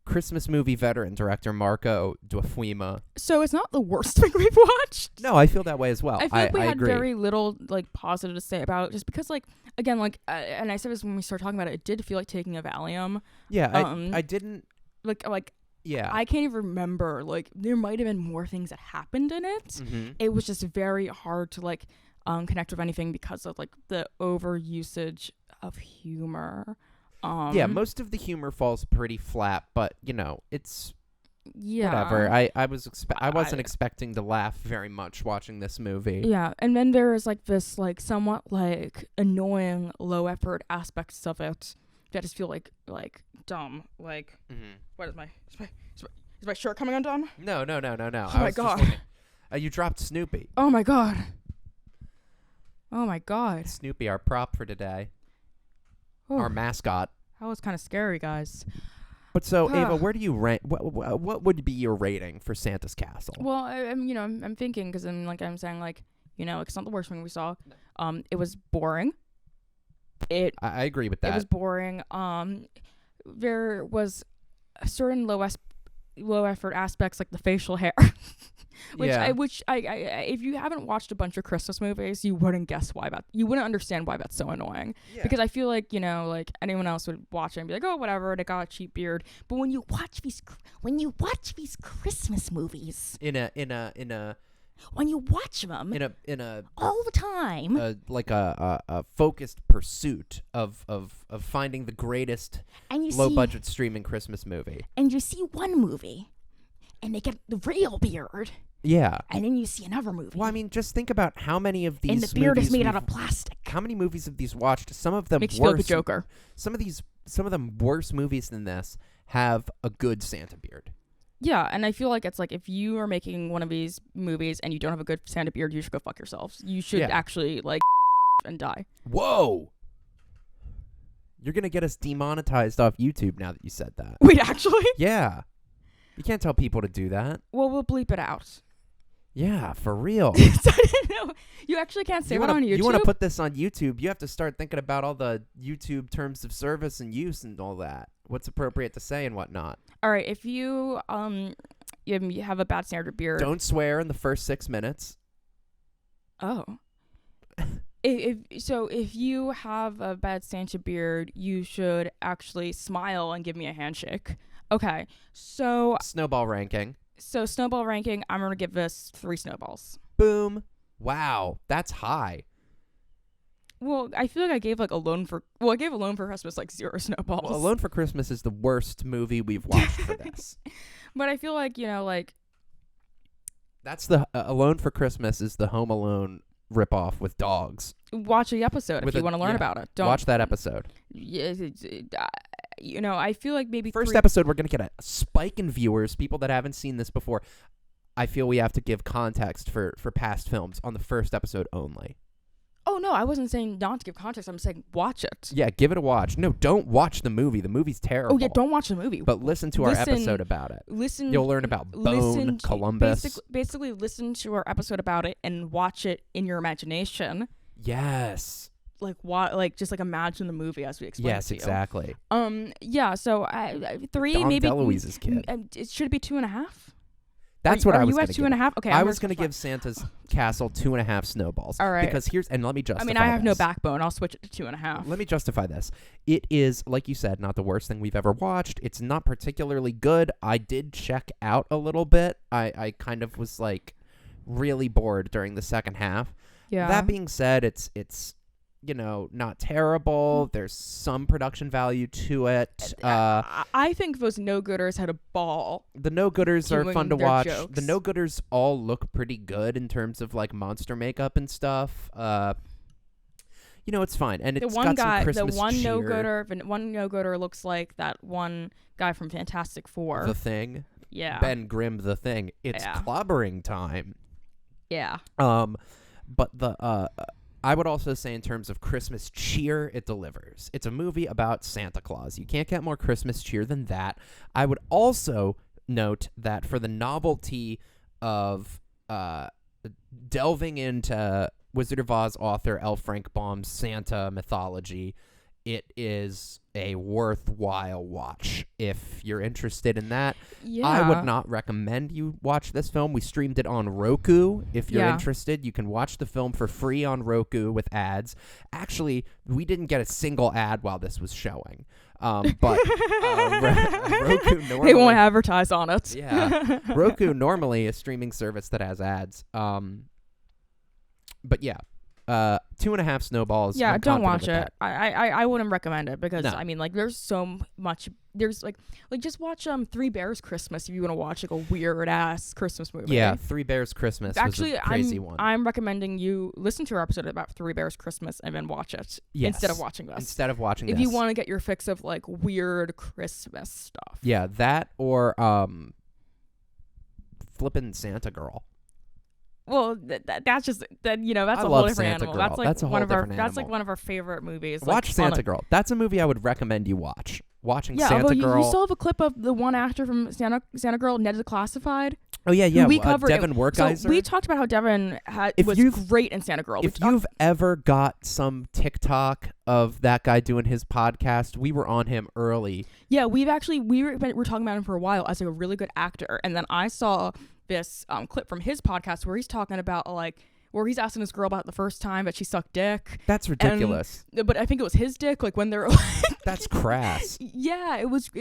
Christmas movie veteran director Marco Duafima? So it's not the worst thing we've watched. No, I feel that way as well. I feel like we had agree. very little like positive to say about it, just because like again like and I said this when we started talking about it did feel like taking a Valium. Yeah, I didn't like. Yeah, I can't even remember. Like, there might have been more things that happened in it. Mm-hmm. It was just very hard to like connect with anything because of like the overusage of humor. Yeah, most of the humor falls pretty flat, but it's whatever. I wasn't expecting to laugh very much watching this movie. Yeah, and then there is like this like somewhat like annoying low effort aspects of it that just feel like dumb. Like, what is my shirt coming undone? No. Oh my god! You dropped Snoopy. Oh my god! Oh my god! Snoopy, our prop for today. Oh. Our mascot. That was kind of scary, guys. But so, Ava, where do you rank? What would be your rating for Santa's Castle? Well, I'm thinking because I'm saying like it's not the worst thing we saw. It was boring. I agree with that. It was boring. There was a certain low effort aspects like the facial hair, which if you haven't watched a bunch of Christmas movies, you wouldn't understand why that's so annoying. Yeah. Because I feel like like anyone else would watch it and be like, oh whatever, they got a cheap beard. But when you watch these Christmas movies in a when you watch them in a all the time, like a focused pursuit of finding the greatest low budget streaming Christmas movie. And you see one movie, and they get the real beard. Yeah. And then you see another movie. Well, I mean, just think about how many of these movies. And the beard is made out of plastic. How many movies have these watched? Some of them Makes you feel like the Joker. Some of them worse movies than this have a good Santa beard. Yeah, and I feel like it's like if you are making one of these movies and you don't have a good Santa beard, you should go fuck yourselves. You should actually like and die. Whoa! You're gonna get us demonetized off YouTube now that you said that. Wait, actually? Yeah. You can't tell people to do that. Well, we'll bleep it out. Yeah, for real. I didn't know. You actually can't say that on YouTube. You want to put this on YouTube, you have to start thinking about all the YouTube terms of service and use and all that. What's appropriate to say and whatnot. All right, if you have a bad Santa beard. Don't swear in the first 6 minutes. Oh. If you have a bad Santa beard, you should actually smile and give me a handshake. Okay, so... Snowball ranking. So snowball ranking, I'm going to give this 3 snowballs. Boom. Wow, that's high. Well, I feel like I gave like Alone for... Well, I gave Alone for Christmas like 0 snowballs. Well, Alone for Christmas is the worst movie we've watched for this. But I feel like, like... That's the... Alone for Christmas is the Home Alone ripoff with dogs. Watch the episode if you want to learn about it. Don't watch that episode. Yeah, I feel like maybe first episode we're gonna get a spike in viewers, people that haven't seen this before. I feel we have to give context for past films on the first episode only. Oh no, I wasn't saying not to give context. I'm saying watch it. Yeah, give it a watch. No, don't watch the movie. The movie's terrible. Oh yeah, don't watch the movie. But listen to our episode about it. You'll learn about Bone, Columbus. Basically, listen to our episode about it and watch it in your imagination. Yes. Like just like imagine the movie as we explain. Yes, it to you. exactly. Yeah. So 3 Dom maybe. DeLuise's kid. It should be 2.5. That's what I was going to give. Are you at 2.5? Okay. I was going to give Santa's Castle 2.5 snowballs. All right. Because let me justify. I mean, I have no backbone. I'll switch it to 2.5. Let me justify this. It is, like you said, not the worst thing we've ever watched. It's not particularly good. I did check out a little bit. I kind of was like really bored during the second half. Yeah. That being said, it's not terrible. There's some production value to it. I think those no-gooders had a ball. The no-gooders are fun to watch. Jokes. The no-gooders all look pretty good in terms of like monster makeup and stuff. It's fine, and it's got some Christmas cheer. The one no-gooder looks like that one guy from Fantastic Four. The Thing. Yeah. Ben Grimm, The Thing. It's clobbering time. Yeah. But I would also say in terms of Christmas cheer, it delivers. It's a movie about Santa Claus. You can't get more Christmas cheer than that. I would also note that for the novelty of delving into Wizard of Oz author L. Frank Baum's Santa mythology, it is a worthwhile watch if you're interested in that. Yeah. I would not recommend you watch this film. We streamed it on Roku. If you're interested, you can watch the film for free on Roku with ads. Actually, we didn't get a single ad while this was showing. But Roku normally... They won't advertise on it. Yeah. Roku normally a streaming service that has ads. But yeah. 2.5 snowballs. Yeah, I'm don't watch it. I wouldn't recommend it because No. I mean, like, there's so much. There's like just watch Three Bears Christmas if you want to watch like a weird ass Christmas movie. Yeah, Three Bears Christmas. Actually, was a crazy one. I'm recommending you listen to our episode about Three Bears Christmas and then watch it instead of watching this. If you want to get your fix of like weird Christmas stuff. Yeah, that or flippin' Santa Girl. Well, that's just that's I a whole love different Santa animal. Girl. That's like That's a whole one of our different that's like animal. one of our favorite movies. Watch Santa Girl. That's a movie I would recommend you watch. Watching Santa Girl. You still have a clip of the one actor from Santa Girl, Ned the Classified. Oh yeah. We covered Devin Werkheiser. So we talked about how Devin was great in Santa Girl. If you've ever got some TikTok of that guy doing his podcast, we were on him early. Yeah, we were talking about him for a while as like a really good actor, and then I saw this clip from his podcast where he's talking about where he's asking this girl about the first time that she sucked dick. That's ridiculous. But I think it was his dick, like when they're like... That's crass. Yeah, it was...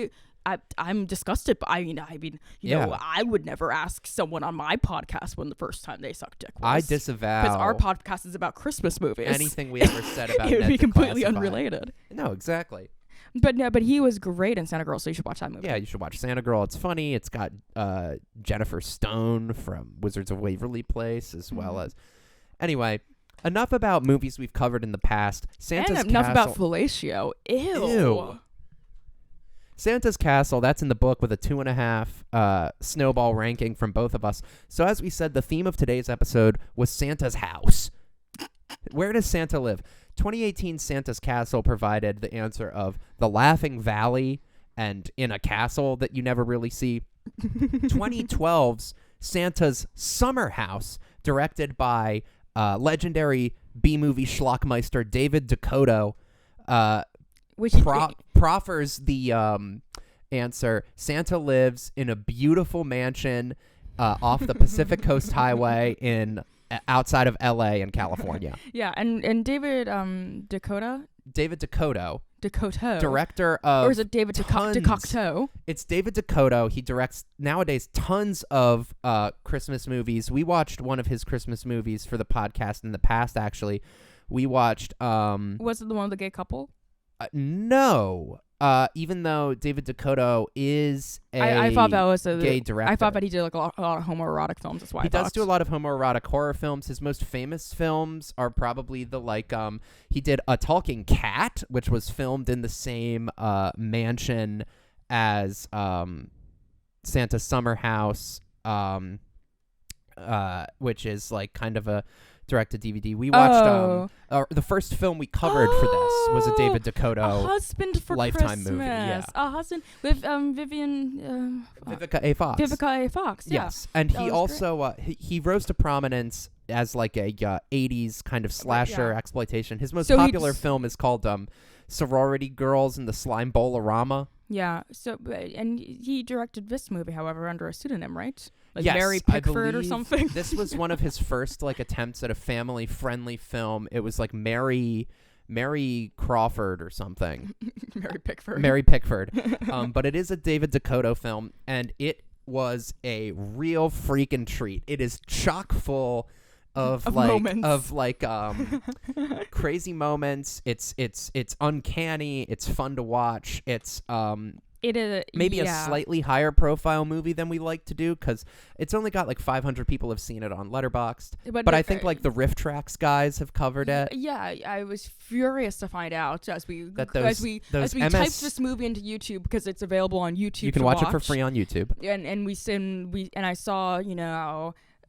I'm disgusted. I mean, you know, I would never ask someone on my podcast when the first time they sucked dick was. I disavow. Because our podcast is about Christmas movies. Anything we ever said about it would Ned be completely Declassified. unrelated. No, exactly. But he was great in Santa Girl, so you should watch that movie. Yeah, you should watch Santa Girl. It's funny. It's got Jennifer Stone from Wizards of Waverly Place, as well as. Anyway, enough about movies we've covered in the past. Santa's and enough Castle. about fellatio. Ew. Santa's Castle, that's in the book with a 2.5 snowball ranking from both of us. So as we said, the theme of today's episode was Santa's house. Where does Santa live? 2018 Santa's Castle provided the answer of the Laughing Valley and in a castle that you never really see. 2012's Santa's Summer House, directed by legendary B-movie schlockmeister David Dakota, proffers the answer. Santa lives in a beautiful mansion off the Pacific Coast Highway outside of LA in California. Yeah, and David Dakota, director of, or is it David Decocto? It's David Dakota. He directs nowadays tons of Christmas movies. We watched one of his Christmas movies for the podcast in the past. Actually, we watched. Was it the one with the gay couple? No. Even though David Dakota is I thought that was a gay director. I thought that he did like a lot of homoerotic films. That's why he does do a lot of homoerotic horror films. His most famous films are probably the he did A Talking Cat, which was filmed in the same mansion as Santa's Summer House, which is like kind of a direct-to-DVD. We watched the first film we covered for this was a David Dakota A Husband for Lifetime Christmas. movie. Yeah. A Husband with Vivica A. Fox. Vivica A. Fox. Yeah. Yes, and he also he rose to prominence as like a 80s kind of slasher exploitation. His most popular film is called Sorority Girls and the Slime Bowl-orama. Yeah. So and he directed this movie, however, under a pseudonym, right? Like yes, Mary Pickford or something. This was one of his first attempts at a family-friendly film. It was like Mary Crawford or something. Mary Pickford. But it is a David Dakota film, and it was a real freaking treat. It is chock full of moments. Crazy moments. It's uncanny. It's fun to watch. It's it is maybe a slightly higher profile movie than we like to do, because it's only got like 500 people have seen it on Letterboxd. But I think like the Riff Tracks guys have covered it. Yeah, I was furious to find out as we typed this movie into YouTube, because it's available on YouTube. You can watch it for free on YouTube. And I saw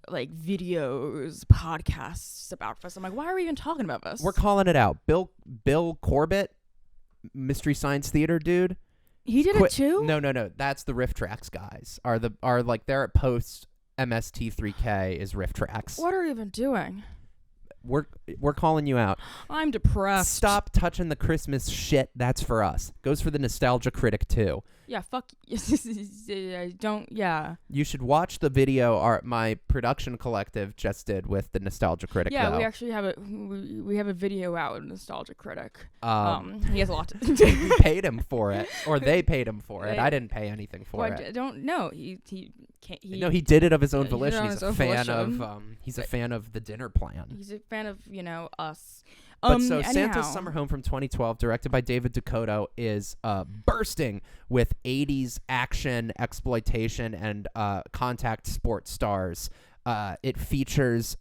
like videos, podcasts about this. I'm like, why are we even talking about this? We're calling it out. Bill Corbett, Mystery Science Theater dude. He did it too? No. That's the Riff Tracks guys. They're at post MST3K is Riff Tracks. What are we even doing? We're calling you out. I'm depressed. Stop touching the Christmas shit. That's for us. Goes for the Nostalgia Critic too. Yeah, fuck. Don't. Yeah. You should watch the video my production collective just did with the Nostalgia Critic. Yeah, though. we actually have we have a video out with Nostalgia Critic. He has a lot to. We paid him for it, or they paid him for it. I didn't pay anything for it. I don't know. He did it of his own volition. He's a fan of he's a fan of the dinner plan. He's a fan of us. But Santa's Summer Home from 2012, directed by David Dakota, is bursting with 80s action, exploitation, and contact sports stars. It features,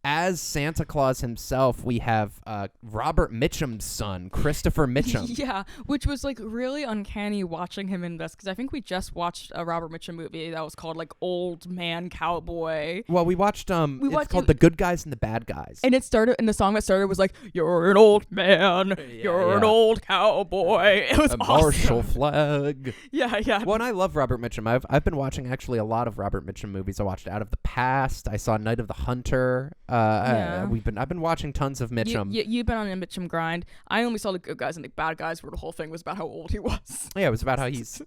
as Santa Claus himself, we have Robert Mitchum's son, Christopher Mitchum. Yeah, which was like really uncanny watching him in this, because I think we just watched a Robert Mitchum movie that was called like Old Man Cowboy. Well, we watched it's called The Good Guys and the Bad Guys. And the song that started was like, "You're an old man, you're an old cowboy." It was a awesome. martial flag. Yeah. Well, and I love Robert Mitchum. I've been watching actually a lot of Robert Mitchum movies. I watched Out of the Past. I saw Night of the Hunter. I've been watching tons of Mitchum. You've been on a Mitchum grind. I only saw the good guys and the bad guys, where the whole thing was about how old he was. Yeah, it was about how he's.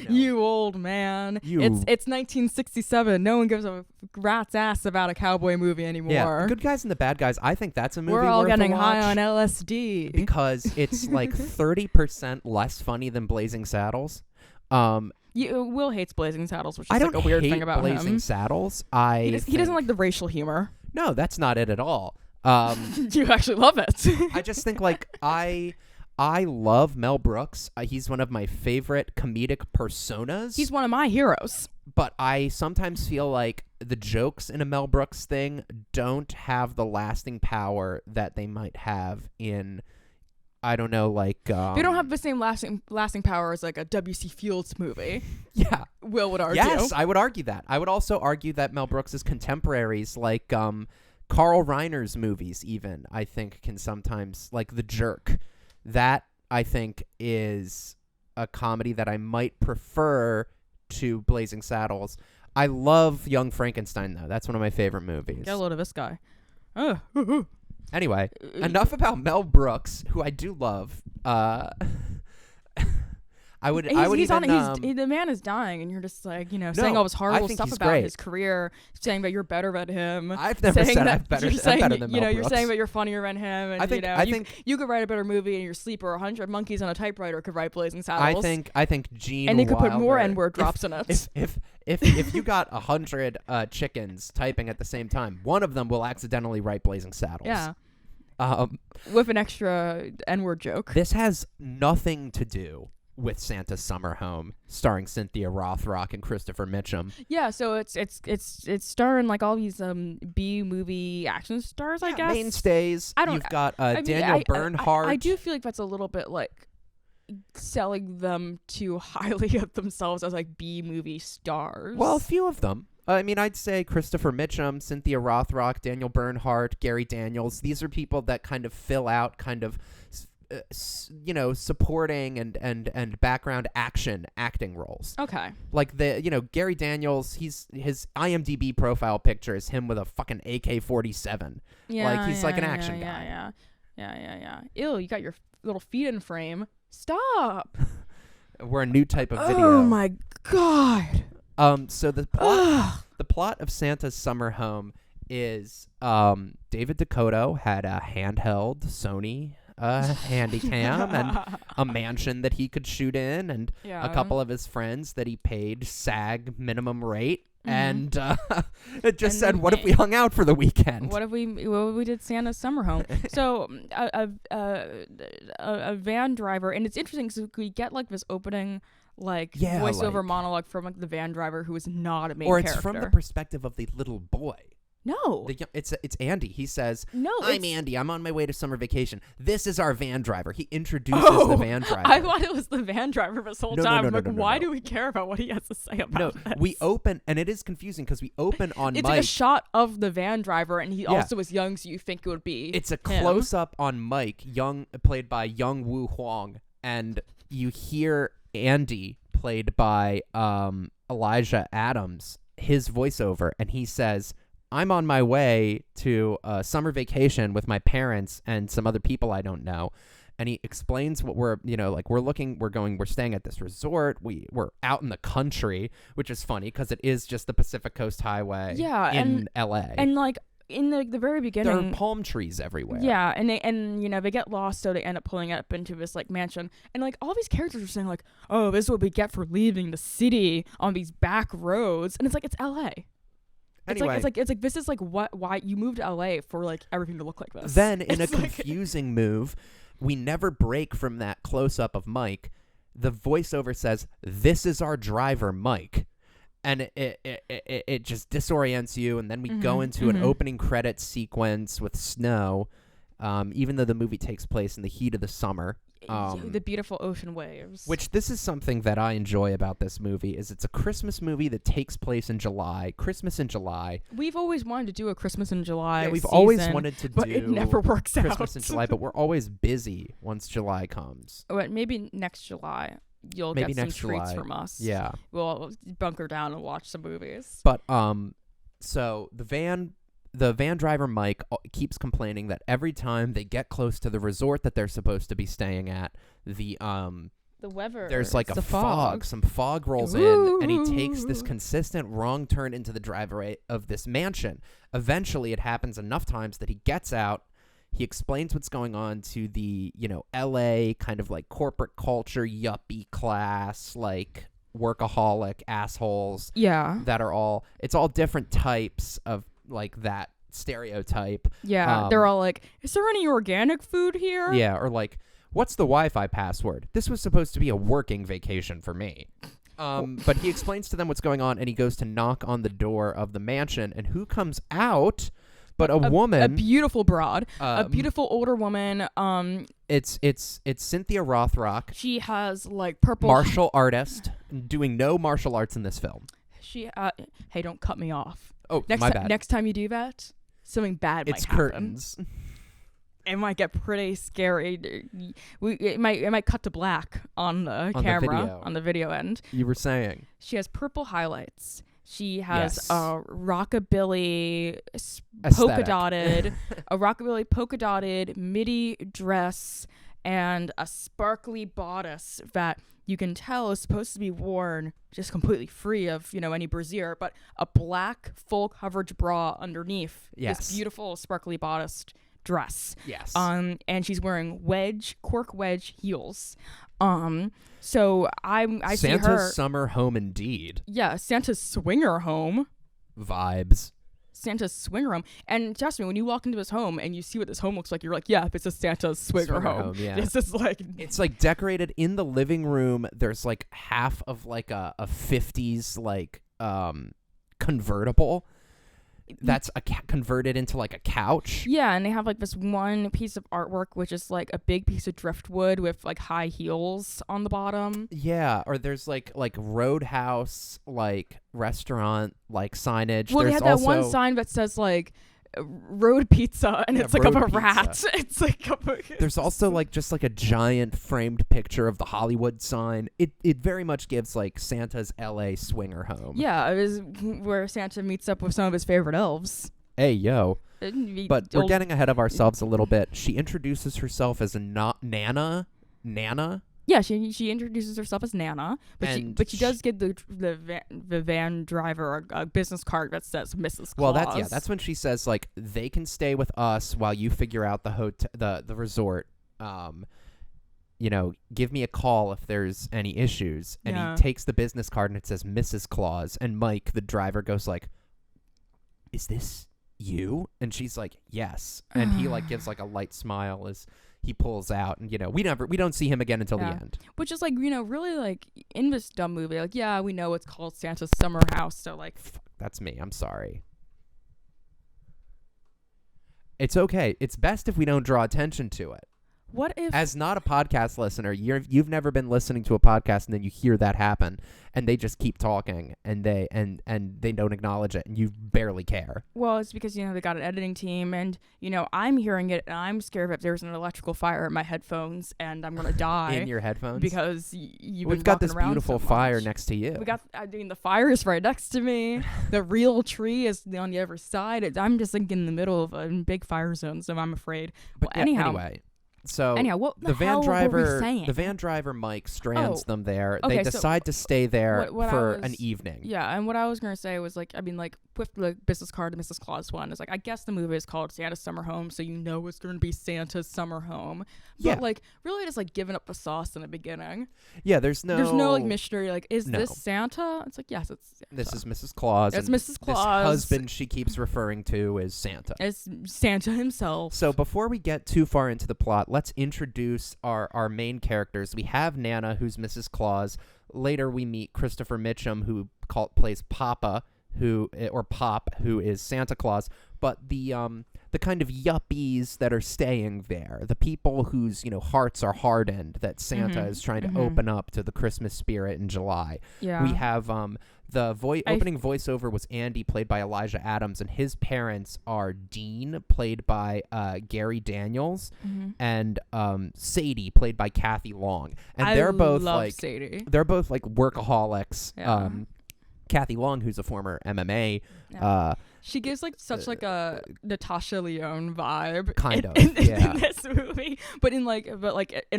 You old man. It's 1967. No one gives a rat's ass about a cowboy movie anymore. Yeah, Good Guys and the Bad Guys. I think that's a movie we're all worth getting a high watch on LSD because it's like 30% less funny than Blazing Saddles. Will hates Blazing Saddles, which is I don't like a weird hate thing about Blazing him. Saddles. He doesn't like the racial humor. No, that's not it at all. You actually love it. I just think like I love Mel Brooks. He's one of my favorite comedic personas. He's one of my heroes. But I sometimes feel like the jokes in a Mel Brooks thing don't have the lasting power that they might have in, I don't know, like... they don't have the same lasting power as like a W.C. Fields movie. Yeah. Will would argue. Yes, I would argue that. I would also argue that Mel Brooks' contemporaries, like Carl Reiner's movies even, I think can sometimes, like The Jerk, that I think is a comedy that I might prefer to Blazing Saddles. I love Young Frankenstein, though. That's one of my favorite movies. Get a load of this guy. Anyway, enough about Mel Brooks, who I do love. The man is dying, and you're just like, saying all this horrible stuff about his career, saying that you're better than him. I've never said I'm better than Mel Brooks. You're saying that you're funnier than him, and I think you could write a better movie in your sleep, or 100 monkeys on a typewriter could write Blazing Saddles. I think Gene and they could Wilder, put more N-word drops in it. If you got 100 chickens typing at the same time, one of them will accidentally write Blazing Saddles. Yeah. With an extra N-word joke. This has nothing to do with Santa's Summer Home, starring Cynthia Rothrock and Christopher Mitchum. Yeah, so it's starring like all these B movie action stars, I guess. Mainstays. You've got Daniel Bernhardt. I do feel like that's a little bit like selling them too highly of themselves as like B movie stars. Well, a few of them. I mean, I'd say Christopher Mitchum, Cynthia Rothrock, Daniel Bernhardt, Gary Daniels. These are people that kind of fill out kind of supporting and background acting roles. Okay. Like Gary Daniels, his IMDb profile picture is him with a fucking AK-47. Yeah. Like he's like an action guy. Yeah. Ew, you got your little feet in frame. Stop. We're a new type of video. Oh my god. So the plot of Santa's Summer Home is David Dakota had a handheld Sony Handycam and a mansion that he could shoot in, and a couple of his friends that he paid SAG minimum rate. And it just said, "What if we hung out for the weekend? What if we did Santa's Summer Home?" So a van driver, and it's interesting because we get like this opening voiceover monologue from like the van driver who is not a main character. Or it's from the perspective of the little boy. No. It's Andy. He says, "No, I'm Andy. I'm on my way to summer vacation. This is our van driver." He introduces the van driver. I thought it was the van driver this whole time. Why do we care about what he has to say about this? We open, and it is confusing because we open on It's Mike. like a shot of the van driver, and he also was young, so you think it would be It's a him. close-up on Mike, played by Young Woo Huang, and you hear Andy, played by Elijah Adams, his voiceover, and he says, "I'm on my way to a summer vacation with my parents and some other people I don't know." And he explains what we're staying at this resort. We're out in the country, which is funny because it is just the Pacific Coast Highway in LA. And like in the very beginning, there are palm trees everywhere. Yeah, and they get lost, so they end up pulling up into this like mansion, and like all these characters are saying like, "Oh, this is what we get for leaving the city on these back roads," and it's like, it's LA. Anyway, it's like this is like why you moved to LA for like everything to look like this. Then in a confusing move, we never break from that close up of Mike. The voiceover says, "This is our driver, Mike," and it just disorients you. And then we go into an opening credits sequence with snow, even though the movie takes place in the heat of the summer. The beautiful ocean waves. Which this is something that I enjoy about this movie, is it's a Christmas movie that takes place in July. Christmas in July. We've always wanted to do a Christmas in July. Yeah, we've season, always wanted to but do it never works Christmas out. in July, but we're always busy once July comes. But maybe next July you'll get some treats from us. Yeah. We'll bunker down and watch some movies. But so the van the van driver Mike keeps complaining that every time they get close to the resort that they're supposed to be staying at, the weather, there's like a fog. some fog rolls in, and he takes this consistent wrong turn into the driveway of this mansion. Eventually, it happens enough times that he gets out. He explains what's going on to the, LA kind of like corporate culture, yuppie class, like workaholic assholes. Yeah. That are it's all different types of like that stereotype. Yeah. They're all like, is there any organic food here? Yeah. Or like, what's the Wi-Fi password? This was supposed to be a working vacation for me. But he explains to them what's going on, and he goes to knock on the door of the mansion, and who comes out but a woman, a beautiful broad, a beautiful older woman. It's Cynthia Rothrock. She has like purple martial artist, doing no martial arts in this film. She hey, don't cut me off. Oh, my bad. Next time you do that, something bad might happen. Curtains. It might get pretty scary. It might cut to black on the camera, on the video end. You were saying she has purple highlights. She has yes. a rockabilly polka dotted midi dress and a sparkly bodice that you can tell is supposed to be worn just completely free of, any brassiere, but a black full coverage bra underneath this beautiful sparkly bodice dress. Yes. And she's wearing cork wedge heels. So I see her. Santa's summer home indeed. Yeah, Santa's swinger home. Vibes. Santa's swinger home. And trust me, when you walk into his home and you see what this home looks like, you're like, yeah, this is Santa's swinger home. Yeah. This is like, it's like decorated in the living room. There's like half of like a 50s like convertible that's converted into like a couch. Yeah, and they have like this one piece of artwork which is like a big piece of driftwood with like high heels on the bottom. Yeah, or there's like roadhouse like restaurant like signage. Well, there's they had that one sign that says like road pizza, and it's like of a rat. It's like there's also like just like a giant framed picture of the Hollywood sign. It very much gives like Santa's LA swinger home. Yeah, it is where Santa meets up with some of his favorite elves. Hey yo. But we're getting ahead of ourselves a little bit. She introduces herself as a Nana. Yeah, she introduces herself as Nana, but she does give the van driver a business card that says Mrs. Claus. Well, that's when she says like they can stay with us while you figure out the resort. Give me a call if there's any issues. And he takes the business card and it says Mrs. Claus. And Mike, the driver, goes like, "Is this you?" And she's like, "Yes." And he like gives like a light smile as he pulls out, and we don't see him again until the end. Which is like, really like in this dumb movie, like, yeah, we know it's called Santa's Summer House, so like that's me. I'm sorry. It's okay. It's best if we don't draw attention to it. What if, as not a podcast listener, you've never been listening to a podcast and then you hear that happen and they just keep talking and they don't acknowledge it and you barely care? Well, it's because they got an editing team and I'm hearing it and I'm scared that there's an electrical fire in my headphones and I'm gonna die in your headphones because we've got this beautiful fire next to you. The fire is right next to me. The real tree is on the other side. I'm just like in the middle of a big fire zone, so I'm afraid. But anyway. So what the van driver Mike strands them there. Okay, they decide to stay there for an evening. Yeah, and what I was gonna say was like, with the business card, the Mrs. Claus one is like, I guess the movie is called Santa's Summer Home, so it's gonna be Santa's summer home. But like, really, just like giving up the sauce in the beginning. Yeah, there's no like mystery. Like, is this Santa? It's like, yes, it's Santa. This is Mrs. Claus. It's Mrs. Claus. This husband she keeps referring to is Santa. It's Santa himself. So before we get too far into the plot, let's introduce our main characters. We have Nana, who's Mrs. Claus. Later, we meet Christopher Mitchum, who plays Papa, who is Santa Claus. But the kind of yuppies that are staying there, the people whose hearts are hardened, that Santa is trying to open up to the Christmas spirit in July. Yeah. We have the opening voiceover was Andy, played by Elijah Adams, and his parents are Dean, played by Gary Daniels, and Sadie, played by Kathy Long. And they're both like Sadie. They're both like workaholics. Yeah. Kathy Long, who's a former MMA She gives like such like a Natasha Lyonne vibe, kind of, in yeah. this movie, but in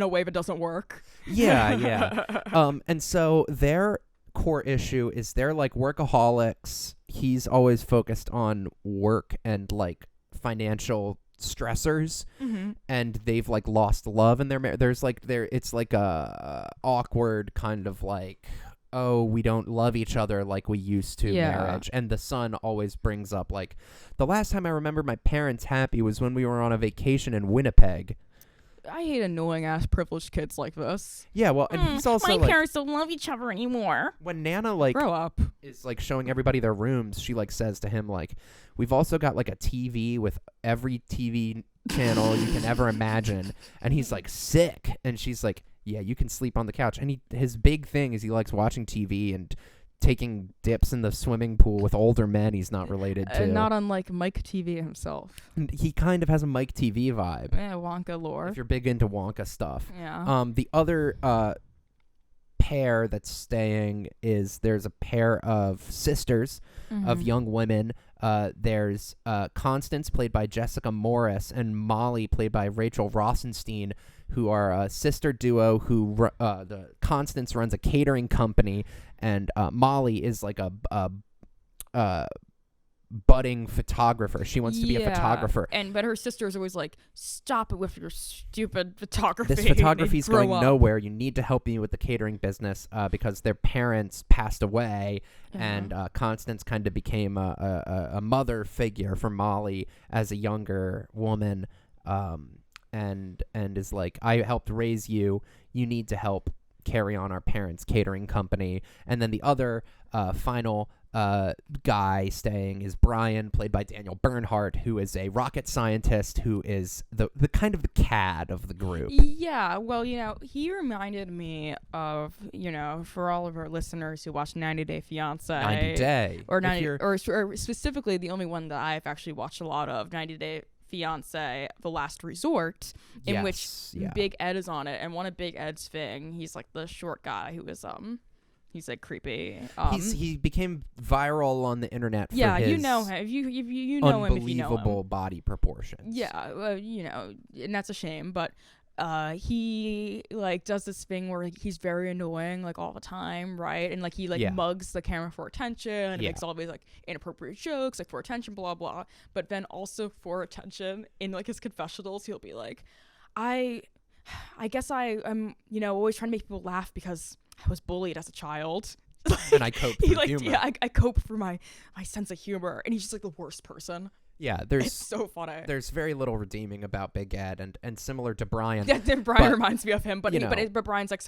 a way that doesn't work. Yeah. And so their core issue is they're like workaholics. He's always focused on work and like financial stressors, and they've like lost love in their marriage. It's like a awkward kind of like, oh, we don't love each other like we used to marriage. And the son always brings up like, the last time I remember my parents happy was when we were on a vacation in Winnipeg. I hate annoying ass privileged kids like this. Yeah, well, and he's also my parents don't love each other anymore. When Nana like grow up is like showing everybody their rooms, she like says to him like, we've also got like a TV with every TV channel you can ever imagine, and he's like, sick. And she's like, yeah, you can sleep on the couch. And his big thing is he likes watching TV and taking dips in the swimming pool with older men he's not related to. Not unlike Mike TV himself. He kind of has a Mike TV vibe. Yeah, Wonka lore. If you're big into Wonka stuff. Yeah. The other pair that's staying is there's a pair of sisters of young women. There's Constance, played by Jessica Morris, and Molly, played by Rachel Rosenstein, who are a sister duo who the Constance runs a catering company, and Molly is like a budding photographer. She wants to be a photographer. But her sister is always like, stop it with your stupid photography. This photography's going nowhere. You need to help me with the catering business because their parents passed away, and Constance kind of became a mother figure for Molly as a younger woman, and is like, I helped raise you. You need to help carry on our parents' catering company. And then the other final guy staying is Brian, played by Daniel Bernhardt, who is a rocket scientist who is the kind of the cad of the group. Yeah, well, he reminded me of, for all of our listeners who watch 90 Day Fiancé. 90 Day. Or specifically the only one that I've actually watched a lot of, 90 Day Fiancé, The Last Resort, in which Big Ed is on it. And one of Big Ed's thing, he's like the short guy who is he's like creepy. He became viral on the internet for his you know him. If you know him, if you know him. Unbelievable body proportions. Yeah, and that's a shame. But he like does this thing where he's very annoying like all the time, right? And like he mugs the camera for attention and makes all these like inappropriate jokes like for attention, blah blah. But then also for attention in like his confessionals, he'll be like, I guess I'm always trying to make people laugh because I was bullied as a child. And I cope through humor. Yeah, I cope through my sense of humor. And he's just like the worst person. Yeah, it's so funny. There's very little redeeming about Big Ed, and similar to Brian. Yeah, Brian reminds me of him, but Brian's like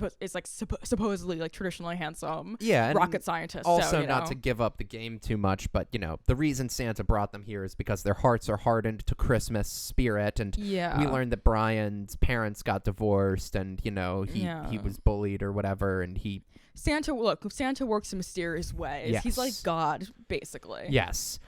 supposedly like traditionally handsome. Yeah, and rocket scientist. Also, so, not to give up the game too much, but the reason Santa brought them here is because their hearts are hardened to Christmas spirit, and we learned that Brian's parents got divorced, and he was bullied or whatever, and Santa works in mysterious ways. Yes. He's like God, basically. Yes.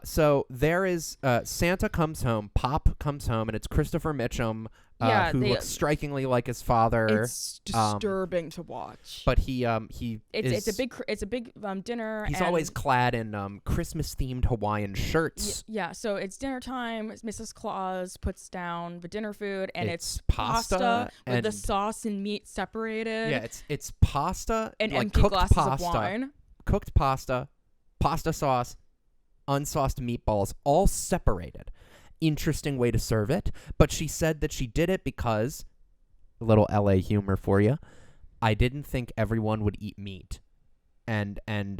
So there is Santa comes home, Pop comes home, and it's Christopher Mitchum, who looks strikingly like his father. It's disturbing to watch. But it's a big dinner. He's always clad in Christmas themed Hawaiian shirts. Yeah. So it's dinner time. Mrs. Claus puts down the dinner food, and it's pasta with the sauce and meat separated. Yeah, it's pasta and like empty cooked glasses pasta, of wine. Cooked pasta sauce, unsauced meatballs, all separated. Interesting way to serve it, but she said that she did it because, a little LA humor for you, I didn't think everyone would eat meat. And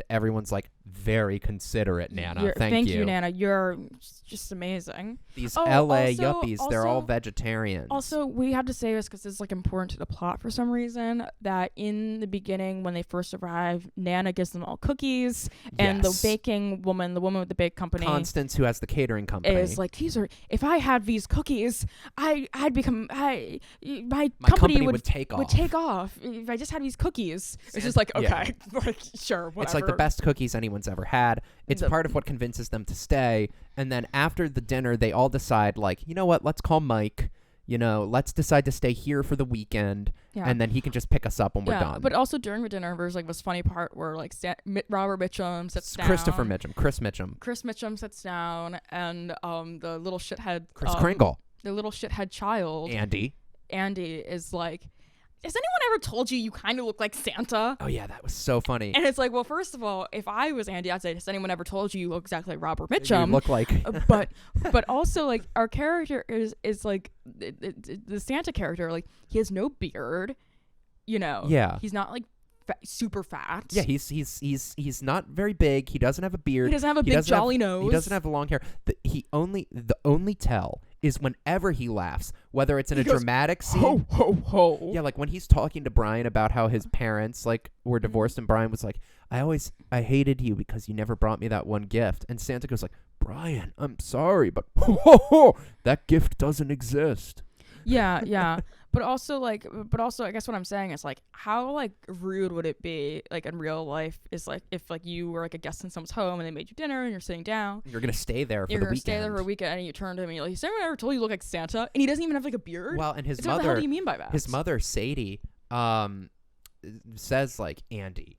everyone's like, very considerate, Nana. Thank you, Nana. You're just amazing. These LA yuppies, they're all vegetarians. Also, we have to say this because it's like important to the plot for some reason, that in the beginning when they first arrive, Nana gives them all cookies, and the baking woman, the woman with the bake company, Constance, who has the catering company, is like, if I had these cookies, my company would take off if I just had these cookies. It's just like, okay, like, sure, whatever. It's like the best cookies anyone's ever had. It's part of what convinces them to stay. And then after the dinner, they all decide, like, you know what? Let's call Mike. let's decide to stay here for the weekend, and then he can just pick us up when we're done. But also during the dinner, there's like this funny part where like Robert Mitchum sits down. Chris Mitchum. Chris Mitchum sits down, and the little shithead Chris Kringle. The little shithead child Andy is like, has anyone ever told you kind of look like Santa? Oh yeah, that was so funny. And it's like, well, first of all, if I was Andy, I'd say, has anyone ever told you look exactly like Robert Mitchum? You look like. but also like our character is like the Santa character. Like he has no beard, Yeah. He's not like super fat. Yeah, he's not very big. He doesn't have a beard. He doesn't have a big jolly nose. He doesn't have long hair. The only tell is whenever he laughs, whether it's in a dramatic scene. Ho, ho, ho. Yeah, like when he's talking to Brian about how his parents like were divorced, and Brian was like, I hated you because you never brought me that one gift. And Santa goes like, Brian, I'm sorry, but that gift doesn't exist. Yeah. But also, I guess what I'm saying is, like, how, like, rude would it be, like, in real life is, like, if, like, you were, like, a guest in someone's home and they made you dinner and you're sitting down. You're going to stay there for the weekend. You're going to stay there for a weekend and you turn to him and you're like, has anyone ever told you look like Santa? And he doesn't even have, like, a beard? Well, and his so mother... What the hell do you mean by that? His mother, Sadie, says, like, Andy.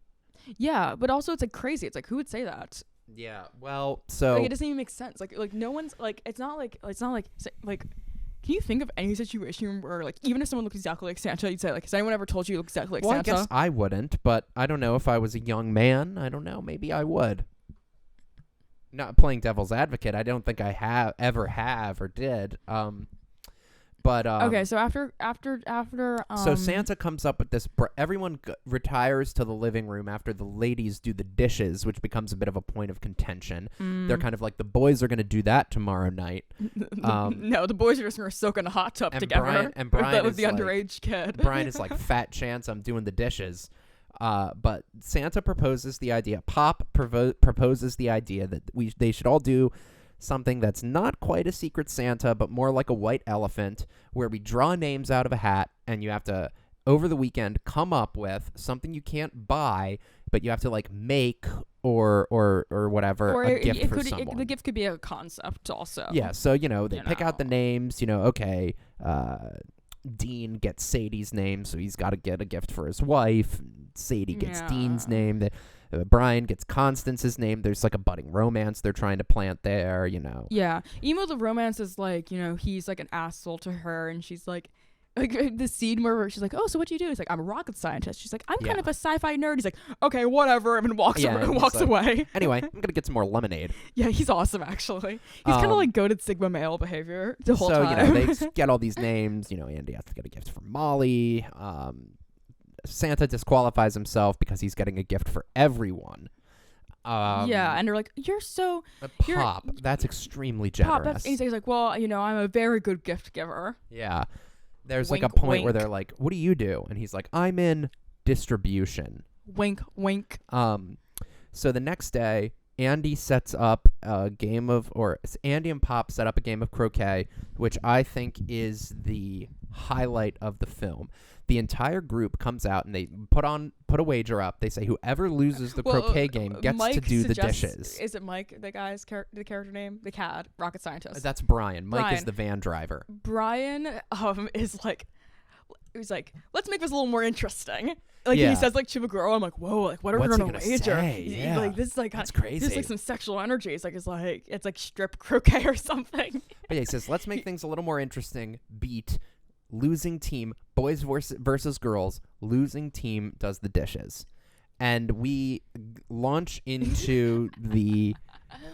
Yeah, but also it's, like, crazy. It's, like, who would say that? Yeah, well, so... Like, it doesn't even make sense. Like no one's, like, it's not like... Can you think of any situation where, like, even if someone looks exactly like Santa, you'd say, like, has anyone ever told you you look exactly like Santa? I guess I wouldn't, but I don't know if I was a young man. I don't know. Maybe I would. Not playing devil's advocate. I don't think I ever have or did. But okay, so after so Santa comes up with this. Everyone retires to the living room after the ladies do the dishes, which becomes a bit of a point of contention. They're kind of like, the boys are going to do that tomorrow night. No, the boys are just going to soak in a hot tub together. Brian with the like, underage kid. Brian is like, fat chance I'm doing the dishes. But Santa proposes the idea. Pop proposes the idea that they should all do something that's not quite a Secret Santa, but more like a white elephant, where we draw names out of a hat, and you have to, over the weekend, come up with something you can't buy, but you have to like make or whatever, or a gift for someone. The gift could be a concept also. Yeah, so they pick out the names. Okay, Dean gets Sadie's name, so he's got to get a gift for his wife. Sadie gets Dean's name. Brian gets Constance's name. There's like a budding romance they're trying to plant there, Yeah. Even though the romance is like, he's like an asshole to her, and she's like the scene where she's like, oh, so what do you do? He's like, I'm a rocket scientist. She's like, I'm kind of a sci-fi nerd. He's like, okay, whatever, and walks away. Anyway, I'm gonna get some more lemonade. Yeah, he's awesome, actually. He's kind of like goated Sigma male behavior the whole time. They get all these names. Andy has to get a gift for Molly. Santa disqualifies himself because he's getting a gift for everyone. And they're like, you're so... Pop, that's extremely generous. Pop, he's like, well, I'm a very good gift giver. Yeah. There's wink, like a point wink. where they're like, what do you do? And he's like, I'm in distribution. Wink, wink. So the next day, Andy sets up a game of... Andy and Pop set up a game of croquet, which I think is the highlight of the film. The entire group comes out and they put a wager up. They say whoever loses the croquet game gets Mike to do the dishes. Is it Mike, the guy's the character name? The CAD, rocket scientist. That's Brian. Mike is the van driver. Brian is like, he's like, let's make this a little more interesting. Like he says like to a girl, I'm like, whoa, like what are we gonna wager? Yeah. Like this is like that's crazy. This is like some sexual energy. It's like strip croquet or something. But yeah, he says, let's make things a little more interesting. Beat losing team, boys versus girls. Losing team does the dishes, and we launch into the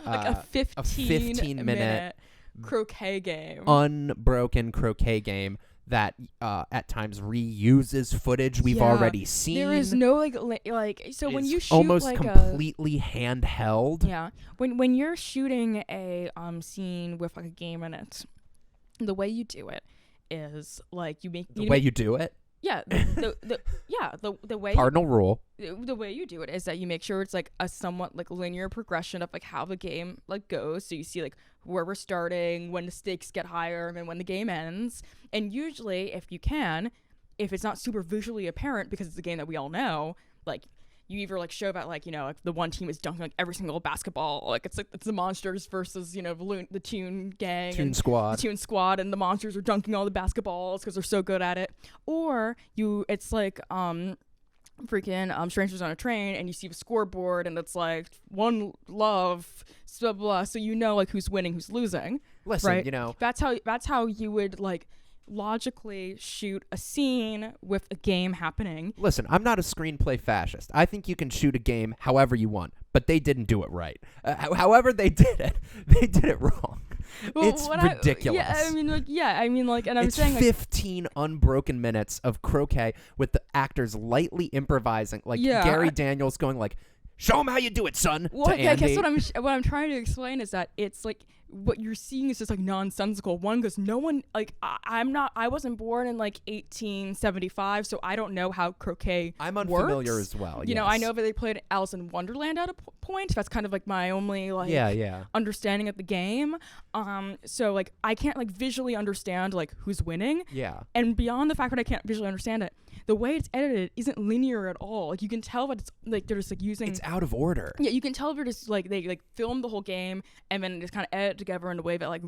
like a 15 minute croquet game, unbroken croquet game that at times reuses footage we've already seen. There is no like so when you shoot almost like completely handheld. Yeah, when you're shooting a scene with like a game in it, the way you do it is like you make the way you do it. Yeah, the way cardinal rule. The way you do it is that you make sure it's like a somewhat like linear progression of like how the game like goes. So you see like where we're starting, when the stakes get higher, and when the game ends. And usually, if it's not super visually apparent because it's a game that we all know, like you either like show that like, you know, like the one team is dunking like every single basketball, like it's the monsters versus, you know, the Toon gang, Toon Squad, the Toon Squad, and the monsters are dunking all the basketballs because they're so good at it. Or it's like freaking Strangers on a Train, and you see the scoreboard and it's like one love, blah blah, so you know like who's winning, who's losing. Listen, right? you know, that's how you would like logically shoot a scene with a game happening. Listen, I'm not a screenplay fascist. I think you can shoot a game however you want, but they didn't do it right. However they did it wrong. Well, it's ridiculous. And I'm it's saying 15 unbroken minutes of croquet with the actors lightly improvising, like Gary Daniels going like, "Show them how you do it, son." Well, to Andy. I guess what I'm trying to explain is that it's like what you're seeing is just like nonsensical. One, because no one like I wasn't born in like 1875, so I don't know how croquet. I'm unfamiliar works. as well. You know, I know that they played Alice in Wonderland at a point. That's kind of like my only like understanding of the game. So like I can't like visually understand like who's winning. Yeah. And beyond the fact that I can't visually understand it, the way it's edited isn't linear at all. Like you can tell that it's like they're just like using. It's out of order. Yeah, you can tell they're just like they like filmed the whole game and then just kind of edit together in a way that like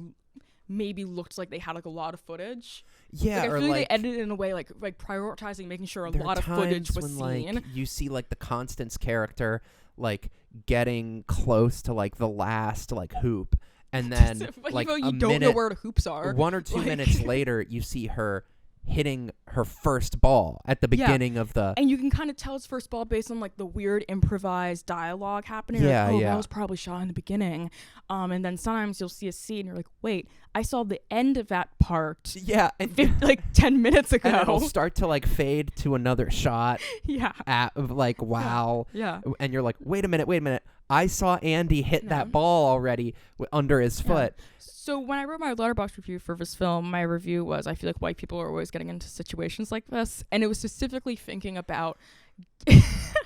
maybe looked like they had like a lot of footage. Yeah, like, I or feel like they edited in a way like prioritizing making sure a there lot are of footage times was when, seen. Like, you see like the Constance character like getting close to like the last like hoop, and then like you don't know where the hoops are. 1 or 2 minutes later, you see her hitting her first ball at the beginning of the. And you can kind of tell it's first ball based on like the weird improvised dialogue happening. Yeah, like, yeah. That was probably shot in the beginning. And then sometimes you'll see a scene and you're like, wait, I saw the end of that part. Yeah, and like 10 minutes ago. And it'll start to like fade to another shot. Yeah. Of like wow. Yeah. And you're like, wait a minute. I saw Andy hit that ball already under his foot. So when I wrote my Letterboxd review for this film, my review was, I feel like white people are always getting into situations like this. And it was specifically thinking about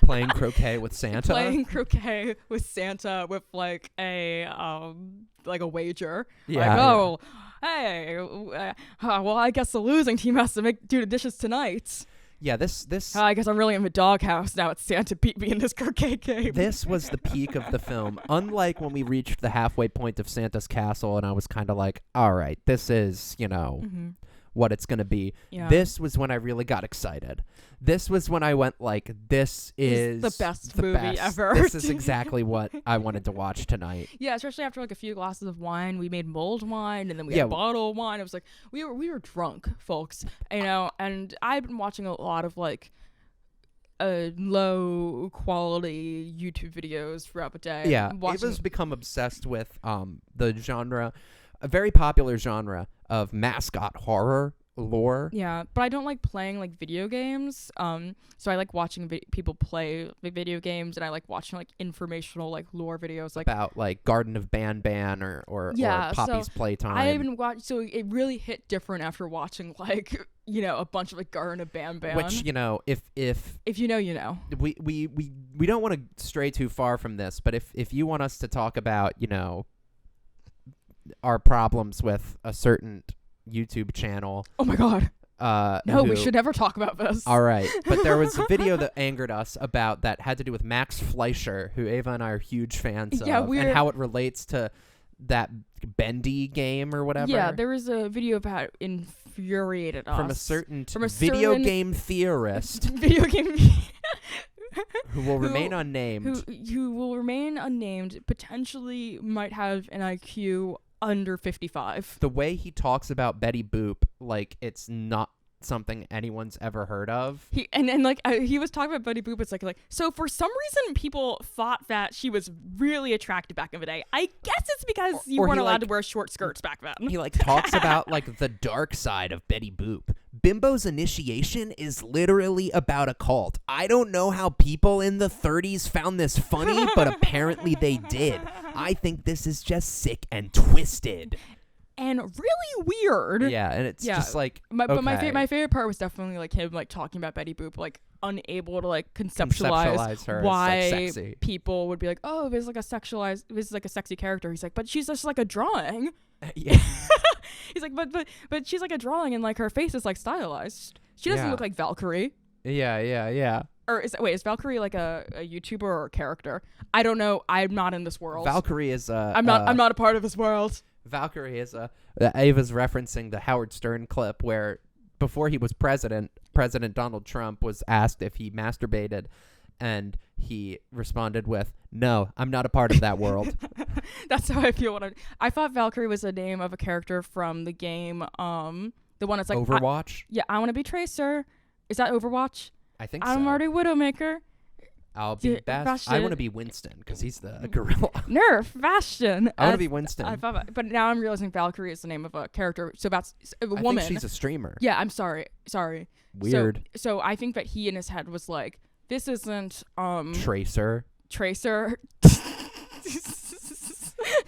playing croquet with Santa. Playing croquet with Santa with like a wager. Yeah. Like, hey, well, I guess the losing team has to do the dishes tonight. Yeah, this. I guess I'm really in the doghouse now. It's Santa beat me in this croquet game. This was the peak of the film. Unlike when we reached the halfway point of Santa's castle, and I was kind of like, all right, this is, what it's going to be. Yeah. This was when I really got excited. This was when I went like, this is the best movie ever. This is exactly what I wanted to watch tonight. Yeah, especially after like a few glasses of wine. We made mulled wine, and then we had bottled wine. It was like we were drunk, folks, and I've been watching a lot of like low quality YouTube videos throughout the day. Yeah, Ava's become obsessed with the genre, a very popular genre of mascot horror lore. Yeah, but I don't like playing like video games. So I like watching people play video games, and I like watching like informational like lore videos like about like Garden of Banban or Poppy's Playtime. I haven't watched, so it really hit different after watching like a bunch of like Garden of Banban. Which if you know. We don't want to stray too far from this, but if you want us to talk about our problems with a certain YouTube channel. Oh my god. No, we should never talk about this. All right. But there was a video that angered us about that had to do with Max Fleischer, who Ava and I are huge fans of, and how it relates to that Bendy game or whatever. Yeah, there was a video that infuriated us. From a certain video game theorist. Video game who will remain unnamed. Who will remain unnamed, potentially might have an IQ under 55. The way he talks about Betty Boop, like it's not something anyone's ever heard of. He was talking about Betty Boop. It's like so for some reason people thought that she was really attractive back in the day. I guess it's because you weren't allowed to wear short skirts back then. He talks about like the dark side of Betty Boop. Bimbo's initiation is literally about a cult. I don't know how people in the 30s found this funny, but apparently they did. I think this is just sick and twisted. And really weird. Yeah, and it's just like But my favorite part was definitely like him like talking about Betty Boop, like unable to like conceptualize her why as, like, sexy. People would be like, oh, this is like a sexy character. He's like, but she's just like a drawing. Yeah. He's like, but she's like a drawing, and like her face is like stylized. She doesn't look like Valkyrie. Yeah. Or is Valkyrie like a YouTuber or a character? I don't know. I'm not in this world. Valkyrie is I'm not a part of this world. Valkyrie is Ava's referencing the Howard Stern clip where before he was President Donald Trump was asked if he masturbated, and he responded with, "No, I'm not a part of that world." That's how I feel I thought Valkyrie was the name of a character from the game, the one that's like Overwatch? I want to be Tracer. Is that Overwatch? I think so. I'm already Widowmaker. I'll be Bastion. I want to be Winston because he's the gorilla. Nerf, Bastion. I want to be Winston. I thought, but now I'm realizing Valkyrie is the name of a character. So that's a woman. I think she's a streamer. Yeah, I'm sorry. Weird. So I think that he in his head was like, this isn't Tracer.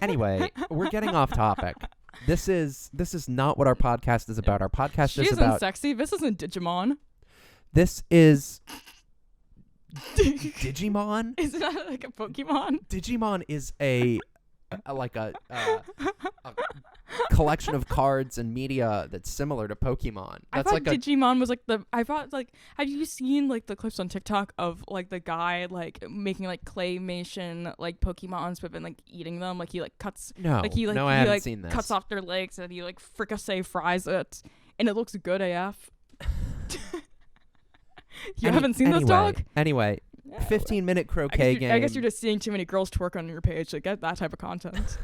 Anyway, we're getting off topic. This is not what our podcast is about. Our podcast she is isn't about sexy. This isn't Digimon. This is Digimon? Isn't that like a Pokemon? Digimon is a collection of cards and media that's similar to Pokemon. I thought Digimon was like have you seen like the clips on TikTok of like the guy like making like claymation like Pokemons but then like eating them, like he like cuts I haven't seen this. Cuts off their legs and he like fricassee fries it and it looks good AF. You haven't seen this, dog? Anyway, 15-minute croquet game. I guess you're just seeing too many girls twerk on your page to get that type of content.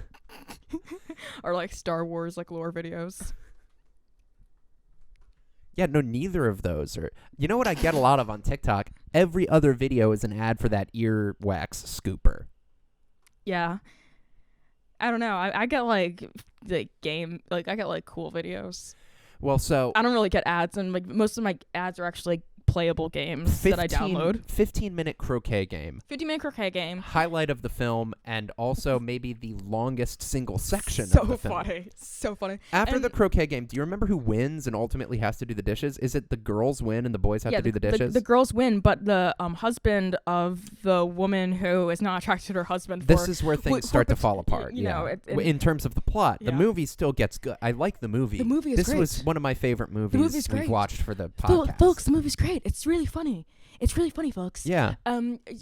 Or like Star Wars like lore videos. Yeah, no, neither of those are. You know what I get a lot of on TikTok? Every other video is an ad for that earwax scooper. Yeah. I don't know. I get like the game, like I get like cool videos. Well, so I don't really get ads, and like most of my ads are actually playable games that I download. 15-minute croquet game. 15-minute croquet game. Highlight of the film, and also maybe the longest single section of the film. So funny. After the croquet game, do you remember who wins and ultimately has to do the dishes? Is it the girls win and the boys have to do the dishes? The girls win, but the husband of the woman who is not attracted to her husband. This is where things start to fall apart. You know, in terms of the plot, the movie still gets good. I like the movie. The movie is great. This was one of my favorite movies we've watched for the podcast. Folks, the movie's great. It's really funny. It's really funny, folks. Yeah.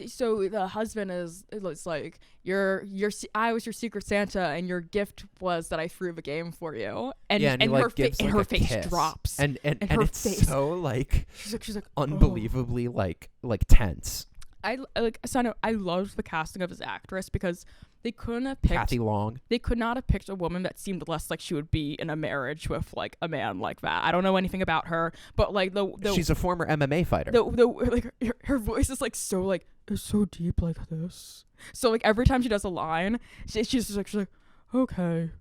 So the husband it's like I was your secret Santa, and your gift was that I threw the game for you. And her face drops. And it's face. so like she's like unbelievably like tense. I loved the casting of this actress because they couldn't have picked Kathy Long. They could not have picked a woman that seemed less like she would be in a marriage with like a man like that. I don't know anything about her, but like she's a former MMA fighter. Her voice is like so like it's so deep like this. So like every time she does a line, she's just like okay.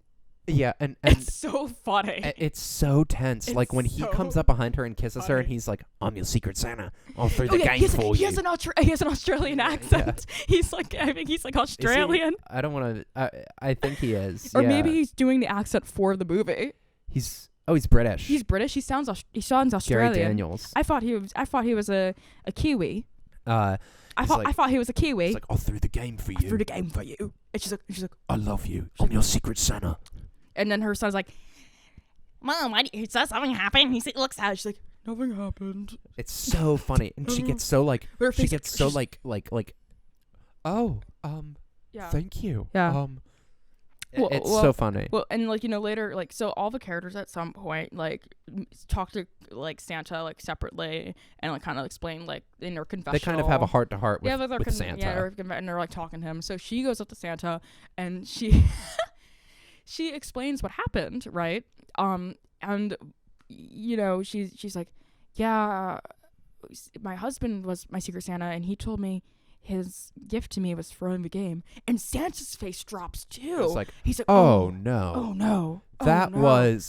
Yeah, and it's so funny. It's so tense. It's like when he comes up behind her and kisses her, and he's like, "I'm your secret Santa. I'll throw the game for you." He has an Australian accent. Yeah. I think he's like Australian. I don't want to. I think he is. Or maybe he's doing the accent for the movie. He's British. He's British. He sounds Australian. Gary Daniels. I thought he was a Kiwi. I thought he was a Kiwi. He's like, "I'll throw the game for you." And she's like, "I love you. I'm your secret Santa." And then her son's like, "Mom, he says something happened." He looks at her. She's like, "Nothing happened." It's so funny, and she gets so like, oh, yeah. Thank you. Yeah. It's so funny. Well, and like later, like so, all the characters at some point like talk to like Santa like separately and like kind of explain like in their confessional. They kind of have a heart to heart with Santa. Yeah, and they're like talking to him. So she goes up to Santa and she. She explains what happened, right? And she's like, yeah, my husband was my secret Santa, and he told me his gift to me was throwing the game. And Santa's face drops too. He's like, oh no, oh no,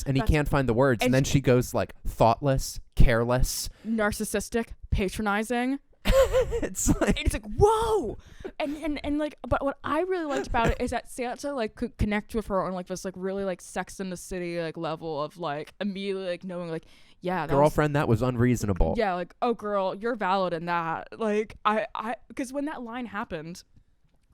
he can't find the words, and then she goes like thoughtless, careless, narcissistic, patronizing. It's like whoa, and like, but what I really liked about it is that Santa like could connect with her on like this like really like Sex in the City like level of like immediately like knowing like girlfriend, that was unreasonable. Yeah, like, oh girl, you're valid in that. Like I because when that line happened,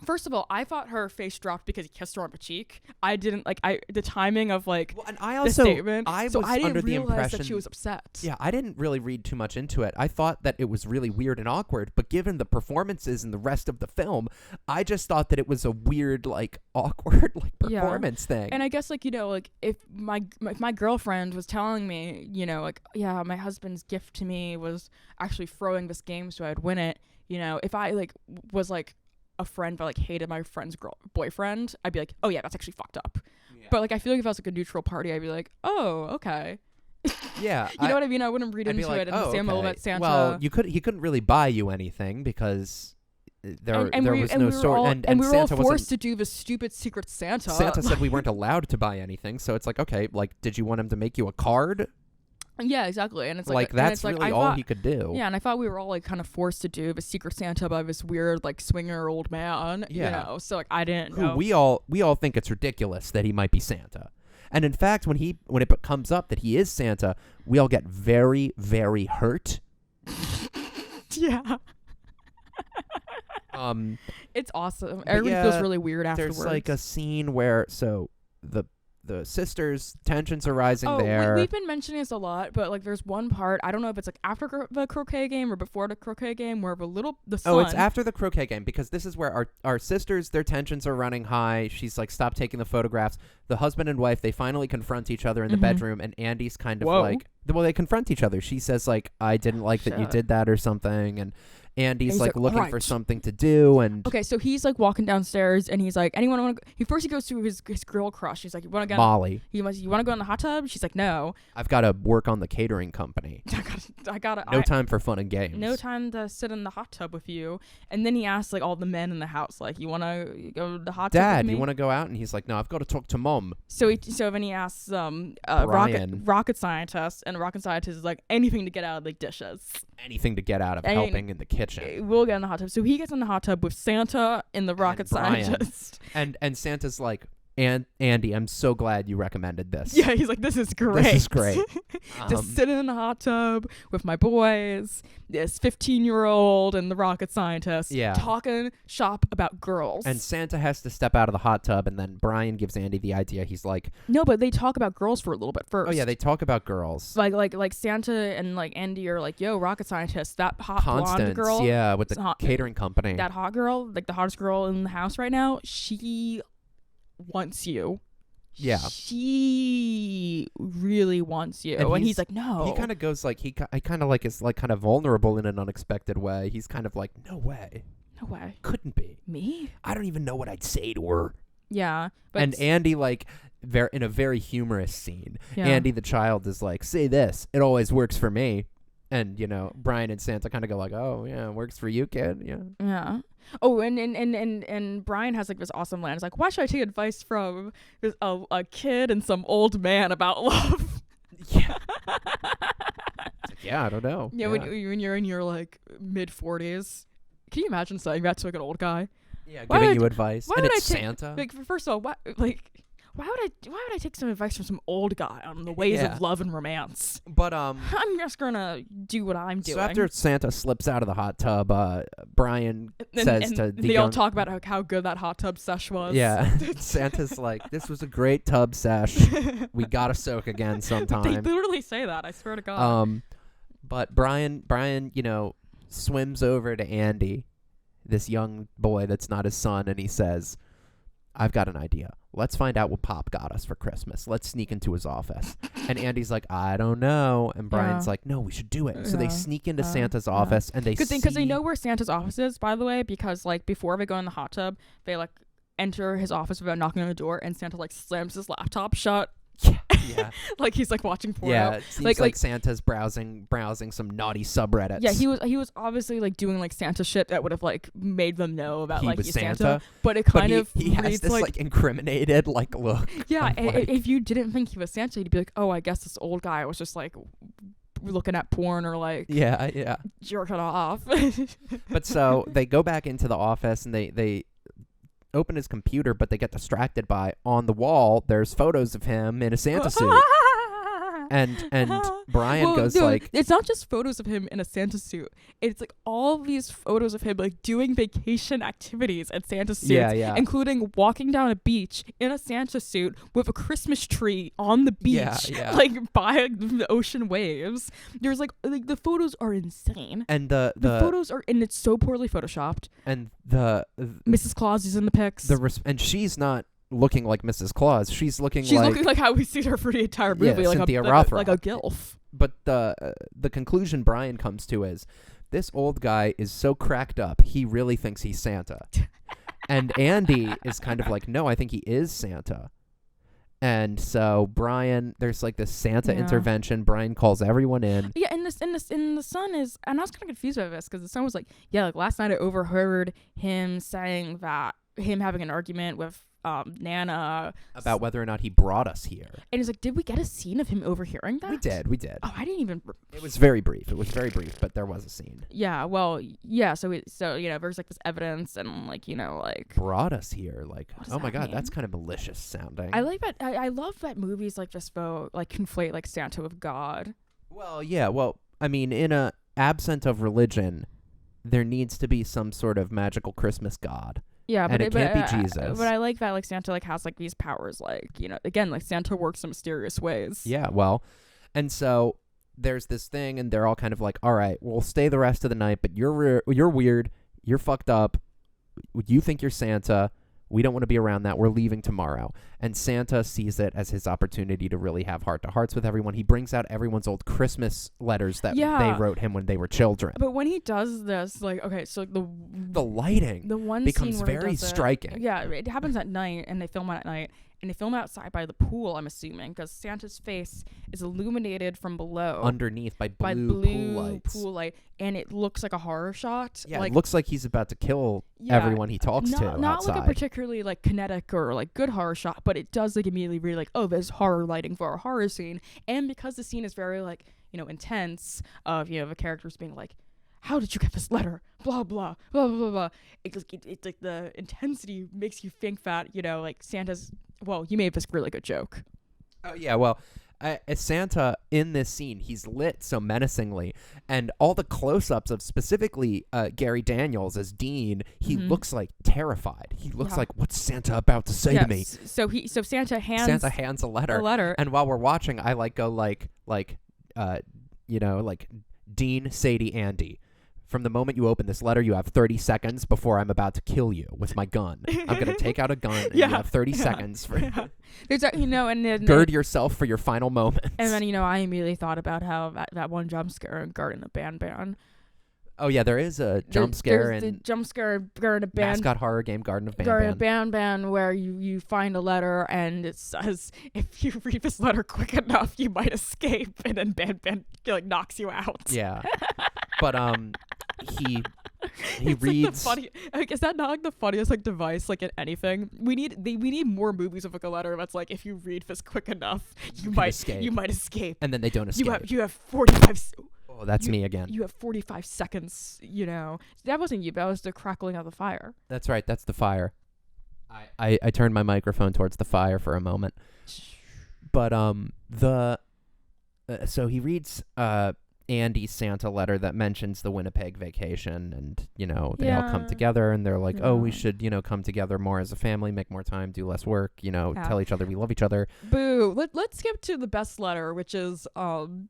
First of all, I thought her face dropped because he kissed her on the cheek. I didn't the timing of like well, and I the also statement. I was I didn't under the realize impression that she was upset. Yeah, I didn't really read too much into it. I thought that it was really weird and awkward, but given the performances and the rest of the film, I just thought that it was a weird, like, awkward, like, performance thing. And I guess, like, you know, like, if my girlfriend was telling me, you know, like, yeah, my husband's gift to me was actually throwing this game so I'd win it, you know, if I, like, was, like, a friend but, like, hated my friend's boyfriend, I'd be like, oh, yeah, that's actually fucked up. Yeah. But, like, I feel like if I was, like, a neutral party, I'd be like, oh, okay. Yeah. You know what I mean? I wouldn't read into like, it in the same way that Santa... Well, he couldn't really buy you anything because... There was no store, and we were Santa all forced to do the stupid Secret Santa. Santa said we weren't allowed to buy anything, so it's like, okay, like, did you want him to make you a card? Yeah, exactly, and it's like that's and it's really all he could do. Yeah, and I thought we were all like kind of forced to do the Secret Santa by this weird like swinger old man. Yeah, you know? So like I didn't. Who know. we all think it's ridiculous that he might be Santa, and in fact, when it comes up that he is Santa, we all get very, very hurt. Yeah. It's awesome. Everybody feels really weird afterwards. There's like a scene where the sisters, tensions are rising there. We've been mentioning this a lot, but like there's one part, I don't know if it's like after the croquet game or before the croquet game, where the son... Oh, it's after the croquet game, because this is where our sisters, their tensions are running high. She's like, stop taking the photographs. The husband and wife, they finally confront each other in the bedroom, and Andy's kind of like... Well, they confront each other. She says like, I didn't like that you did that or something, and Andy's like looking for something to do, and okay, so he's like walking downstairs, and he's like, anyone want to? He goes to his girl crush. He's like, you want to go? Molly. You want to go in the hot tub? She's like, no. I've got to work on the catering company. I gotta. No time for fun and games. No time to sit in the hot tub with you. And then he asks like all the men in the house, like, you want to go to the hot tub? Dad, with me? you want to go out? And he's like, no, I've got to talk to Mom. So then he asks rocket scientist, and rocket scientist is like, anything to get out of the dishes. Anything to get out of helping in the kitchen. We'll get in the hot tub. So he gets in the hot tub with Santa and the rocket scientist. And Santa's like, Andy, I'm so glad you recommended this. Yeah, he's like, this is great. This is great. Just sitting in the hot tub with my boys, this 15-year-old and the rocket scientist, talking shop about girls. And Santa has to step out of the hot tub, and then Brian gives Andy the idea. He's like, no, but they talk about girls for a little bit first. Oh yeah, they talk about girls. Like Santa and like Andy are like, yo, rocket scientist, that hot blonde girl. Yeah, with the catering company. That hot girl, like the hottest girl in the house right now, she wants you. Yeah. She really wants you. And he's like, no. He kind of goes like, I kind of like is like kind of vulnerable in an unexpected way. He's kind of like, no way. No way. Couldn't be. Me? I don't even know what I'd say to her. Yeah. But and Andy, like, in a very humorous scene, Andy the child is like, say this. It always works for me. And, you know, Brian and Santa kind of go like, oh, yeah, it works for you, kid. Yeah. Yeah. Oh, and Brian has like this awesome line. It's like, why should I take advice from a kid and some old man about love? Yeah. Yeah, I don't know. Yeah, when you're in your like mid 40s, can you imagine saying that to like an old guy? Yeah, giving you advice, and it's Santa. Like, first of all, why would I take some advice from some old guy on the ways of love and romance? But I'm just gonna do what I'm doing. So after Santa slips out of the hot tub, Brian says to the they all talk about how good that hot tub sesh was. Yeah, Santa's like, this was a great tub sesh. We gotta soak again sometime. They literally say that. I swear to God. But Brian, you know, swims over to Andy, this young boy that's not his son, and he says, I've got an idea. Let's find out what Pop got us for Christmas. Let's sneak into his office. And Andy's like, I don't know. And Brian's like, no, we should do it. So they sneak into Santa's office, and they good thing, because they know where Santa's office is, by the way, because like before they go in the hot tub, they like enter his office without knocking on the door, and Santa like slams his laptop shut. Yeah. Like he's like watching porno. Yeah, it seems like Santa's browsing some naughty subreddits. Yeah, he was obviously like doing like Santa shit that would have like made them know about like he's Santa. But it kind of he has this like incriminated like look. Yeah, if you didn't think he was Santa, you'd be like, oh, I guess this old guy was just like looking at porn or like jerking off. But so they go back into the office, and they open his computer, but they get distracted by, on the wall there's photos of him in a Santa suit. And Brian goes dude, like, it's not just photos of him in a Santa suit. It's like all these photos of him like doing vacation activities in Santa suits, including walking down a beach in a Santa suit with a Christmas tree on the beach, like by the ocean waves. There's like the photos are insane, and the photos are, and it's so poorly photoshopped. And the Mrs. Claus is in the pics. And she's not looking like Mrs. Claus. She's looking like how we see her for the entire movie, like Cynthia Rothrock. Like a gilf. But the conclusion Brian comes to is, this old guy is so cracked up, he really thinks he's Santa. And Andy is kind of like, no, I think he is Santa. And so Brian, there's like this Santa intervention. Brian calls everyone in. Yeah, and the son is, and I was kind of confused by this because the son was like, yeah, like last night I overheard him saying that him having an argument with Nana about whether or not he brought us here. And he's like, did we get a scene of him overhearing that? We did. Oh, I didn't even. It was very brief, but there was a scene. Yeah, well, yeah. So there's like this evidence and like like brought us here. Like, oh my God, that's kind of malicious sounding. I like that. I love that movies like just conflate like Santa with God. Well, yeah. Well, I mean, in a absent of religion, there needs to be some sort of magical Christmas god. Yeah, but it can't be Jesus. But I like that like Santa like has like these powers, like again, like Santa works in mysterious ways. Yeah, well, and so there's this thing, and they're all kind of like, all right, we'll stay the rest of the night, but you're weird, you're fucked up, you think you're Santa. We don't want to be around that. We're leaving tomorrow. And Santa sees it as his opportunity to really have heart-to-hearts with everyone. He brings out everyone's old Christmas letters that they wrote him when they were children. But when he does this, like, okay, so the lighting becomes very striking. Yeah, it happens at night, and they film it at night. And they film outside by the pool, I'm assuming, because Santa's face is illuminated from below. Underneath by blue pool light. And it looks like a horror shot. Yeah, it looks like he's about to kill everyone he talks to outside. Not like a particularly like kinetic or like good horror shot, but it does like immediately read like, oh, there's horror lighting for a horror scene. And because the scene is very like, intense of, the characters being like, how did you get this letter? Blah, blah, blah, blah, blah. It's like the intensity makes you think that, like Santa's, well, you made this really good joke. Oh, yeah, well, as Santa in this scene, he's lit so menacingly, and all the close-ups of specifically Gary Daniels as Dean, he looks like terrified. He looks like, what's Santa about to say to me? So Santa hands a letter. And while we're watching, I go like Dean, Sadie, Andy. From the moment you open this letter, you have 30 seconds before I'm about to kill you with my gun. I'm going to take out a gun, and you have 30 seconds. There's and then, gird yourself for your final moments. And then, I immediately thought about how that one jump scare in Garden of Ban. Oh, yeah, there is a jump scare in... the jump scare in Garden of Ban. Mascot horror game, Garden of Ban. Garden of Ban, where you find a letter, and it says, if you read this letter quick enough, you might escape, and then Ban knocks you out. Yeah. But, he reads. Is that not like the funniest device in anything? We need more movies of a letter that's like, if you read this quick enough, you might escape. And then they don't escape. You have 45. Oh, that's me again. You have 45 seconds. That wasn't you. That was the crackling of the fire. That's right. That's the fire. I turned my microphone towards the fire for a moment. But so he reads Andy's Santa letter that mentions the Winnipeg vacation, and they all come together, and they're like, oh, we should come together more as a family, make more time, do less work, tell each other we love each other. Boo. Let's skip to the best letter, which is the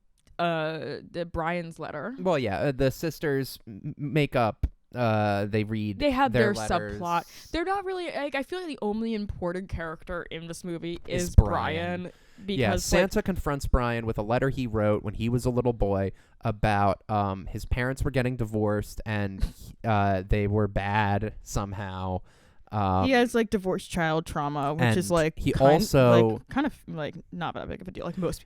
Brian's letter. Well, yeah, the sisters make up. They have their subplot. They're not really I feel like the only important character in this movie is Brian. Because Santa confronts Brian with a letter he wrote when he was a little boy about his parents were getting divorced, and they were bad somehow. He has divorce child trauma, which is he also kind of not that big of a deal. Most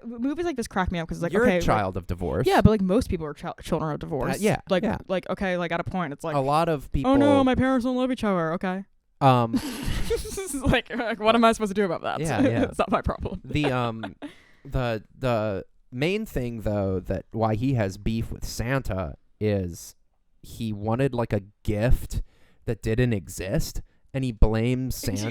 movies like this crack me up because you're okay, a child of divorce. Yeah, but most people are children of divorce. Yeah, okay, at a point it's like a lot of people. Oh no, my parents don't love each other. Okay. What am I supposed to do about that? Yeah. It's not my problem. The main thing though that why he has beef with Santa is he wanted a gift that didn't exist, and he blames Santa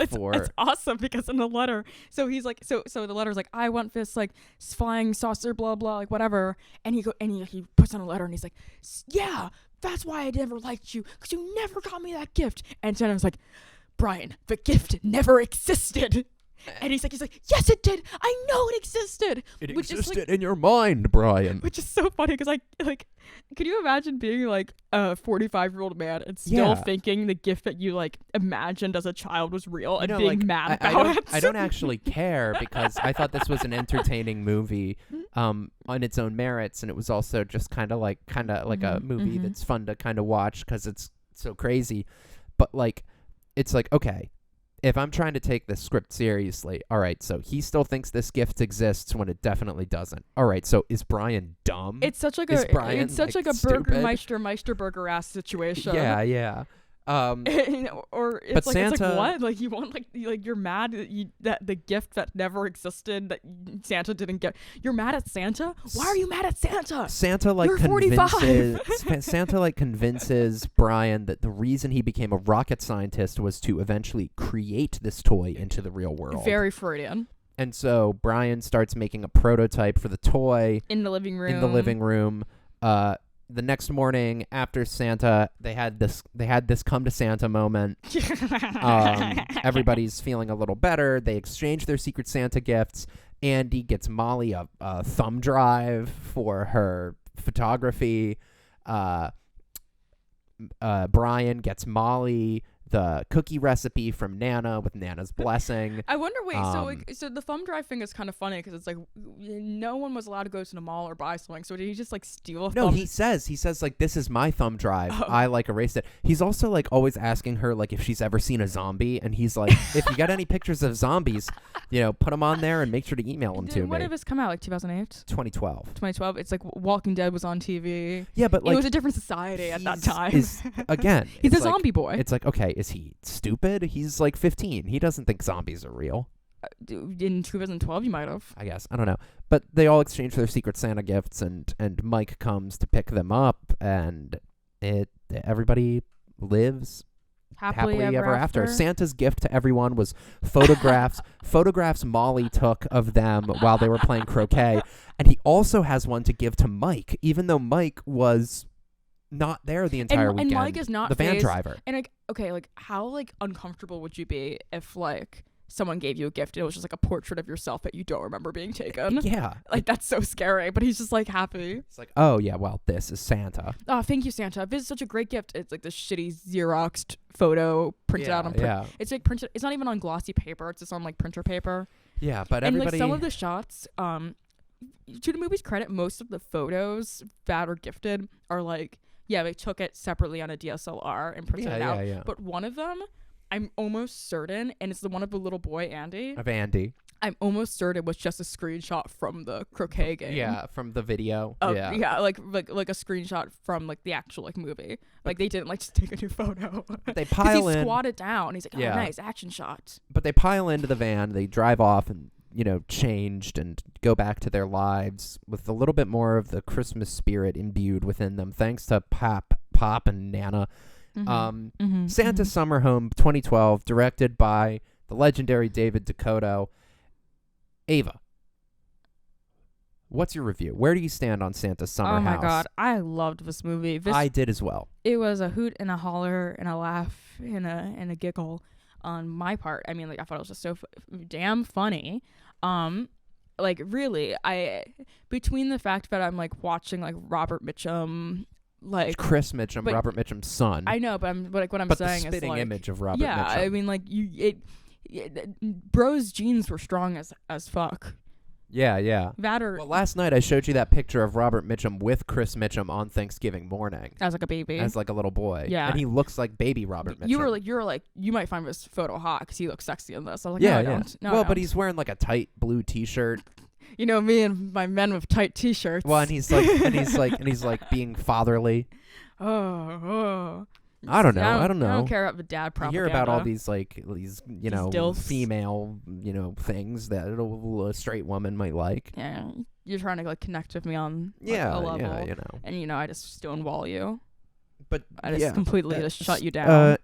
it's awesome because in the letter, so he's like, so the letter's like, I want this like flying saucer, blah blah, like whatever, and he puts on a letter and he's like, yeah, that's why I never liked you, because you never got me that gift. And Santa was like, Brian, the gift never existed. And he's like, yes, it did. I know it existed. It existed in your mind, Brian. Which is so funny because, like, can you imagine being like a 45-year-old man and still thinking the gift that you like imagined as a child was real and being like, mad about it? I don't actually care because I thought this was an entertaining movie on its own merits, and it was also just kind of like a movie that's fun to kind of watch because it's so crazy. But like, it's like, okay, if I'm trying to take this script seriously, all right, so he still thinks this gift exists when it definitely doesn't. All right, so is Brian dumb? It's such like a Burgermeister burger ass situation. Yeah. Or it's like, Santa, it's like, what? Like, you want like you're mad that the gift that never existed that Santa didn't get. You're mad at Santa? Why are you mad at Santa? Santa like you're convinces Santa like convinces Brian that the reason he became a rocket scientist was to eventually create this toy into the real world. Very Freudian. And so Brian starts making a prototype for the toy in the living room. The next morning after Santa, they had this come to Santa moment. Everybody's feeling a little better. They exchange their Secret Santa gifts. Andy gets Molly a thumb drive for her photography. Brian gets Molly the cookie recipe from Nana with Nana's blessing. I wonder, so the thumb drive thing is kind of funny because it's like no one was allowed to go to the mall or buy something. So did he just like steal a thumb? No, he says like, this is my thumb drive. I like erased it. He's also like always asking her like if she's ever seen a zombie, and he's like, if you got any pictures of zombies, put them on there and make sure to email them to me. When did this come out? Like 2008? 2012. 2012. It's like Walking Dead was on TV. Yeah, but like, it was a different society at that time. Again, he's a zombie boy. It's like, okay, is he stupid? He's like 15. He doesn't think zombies are real. In 2012, you might have. I guess. I don't know. But they all exchange their Secret Santa gifts, and Mike comes to pick them up, and everybody lives happily ever after. Santa's gift to everyone was photographs Molly took of them while they were playing croquet, and he also has one to give to Mike, even though Mike was not there the entire weekend. And Mike is not the van driver. And like, okay, like how like uncomfortable would you be if like someone gave you a gift and it was just like a portrait of yourself that you don't remember being taken? Yeah. Like that's so scary, but he's just like happy. It's like, oh yeah, well, this is Santa. Oh, thank you, Santa. This is such a great gift. It's like this shitty Xeroxed photo printed out on print. It's like printed. It's not even on glossy paper. It's just on like printer paper. Yeah, but everybody. And like some of the shots, to the movie's credit, most of the photos that are gifted are like, yeah, they took it separately on a DSLR and printed it out. Yeah. But one of them, I'm almost certain, and it's the one of the little boy Andy. Of Andy. I'm almost certain was just a screenshot from the croquet game. Yeah, from the video. Yeah, like a screenshot from like the actual like movie. Like they didn't like just take a new photo. They pile in. He squatted down. He's like, oh, nice action shot. But they pile into the van. They drive off and changed and go back to their lives with a little bit more of the Christmas spirit imbued within them, thanks to Pop and Nana. Santa Summer Home 2012, directed by the legendary David Dakota. Ava, what's your review? Where do you stand on Santa's Summer House? Oh my God, I loved this movie. I did as well. It was a hoot and a holler and a laugh and a giggle on my part. I mean, like I thought it was just so damn funny. Like really, between the fact that I'm like watching like Robert Mitchum, like Chris Mitchum, Robert Mitchum's son. I know, but what I'm saying the spitting is like, image of Robert Mitchum. Yeah, I mean, like bro's genes were strong as fuck. Yeah. Well, last night I showed you that picture of Robert Mitchum with Chris Mitchum on Thanksgiving morning. As like a baby. As like a little boy. Yeah. And he looks like baby Robert Mitchum. You were like, you might find this photo hot because he looks sexy in this. I was like, no, I don't. No, well, but he's wearing like a tight blue t-shirt. You know me and my men with tight t-shirts. Well, and he's like being fatherly. Oh. I don't know. I don't care about the dad propaganda. You hear about all these female things that a straight woman might like. Yeah, you're trying to like connect with me on a level. Yeah, and I just stonewall you. But I just completely just shut you down.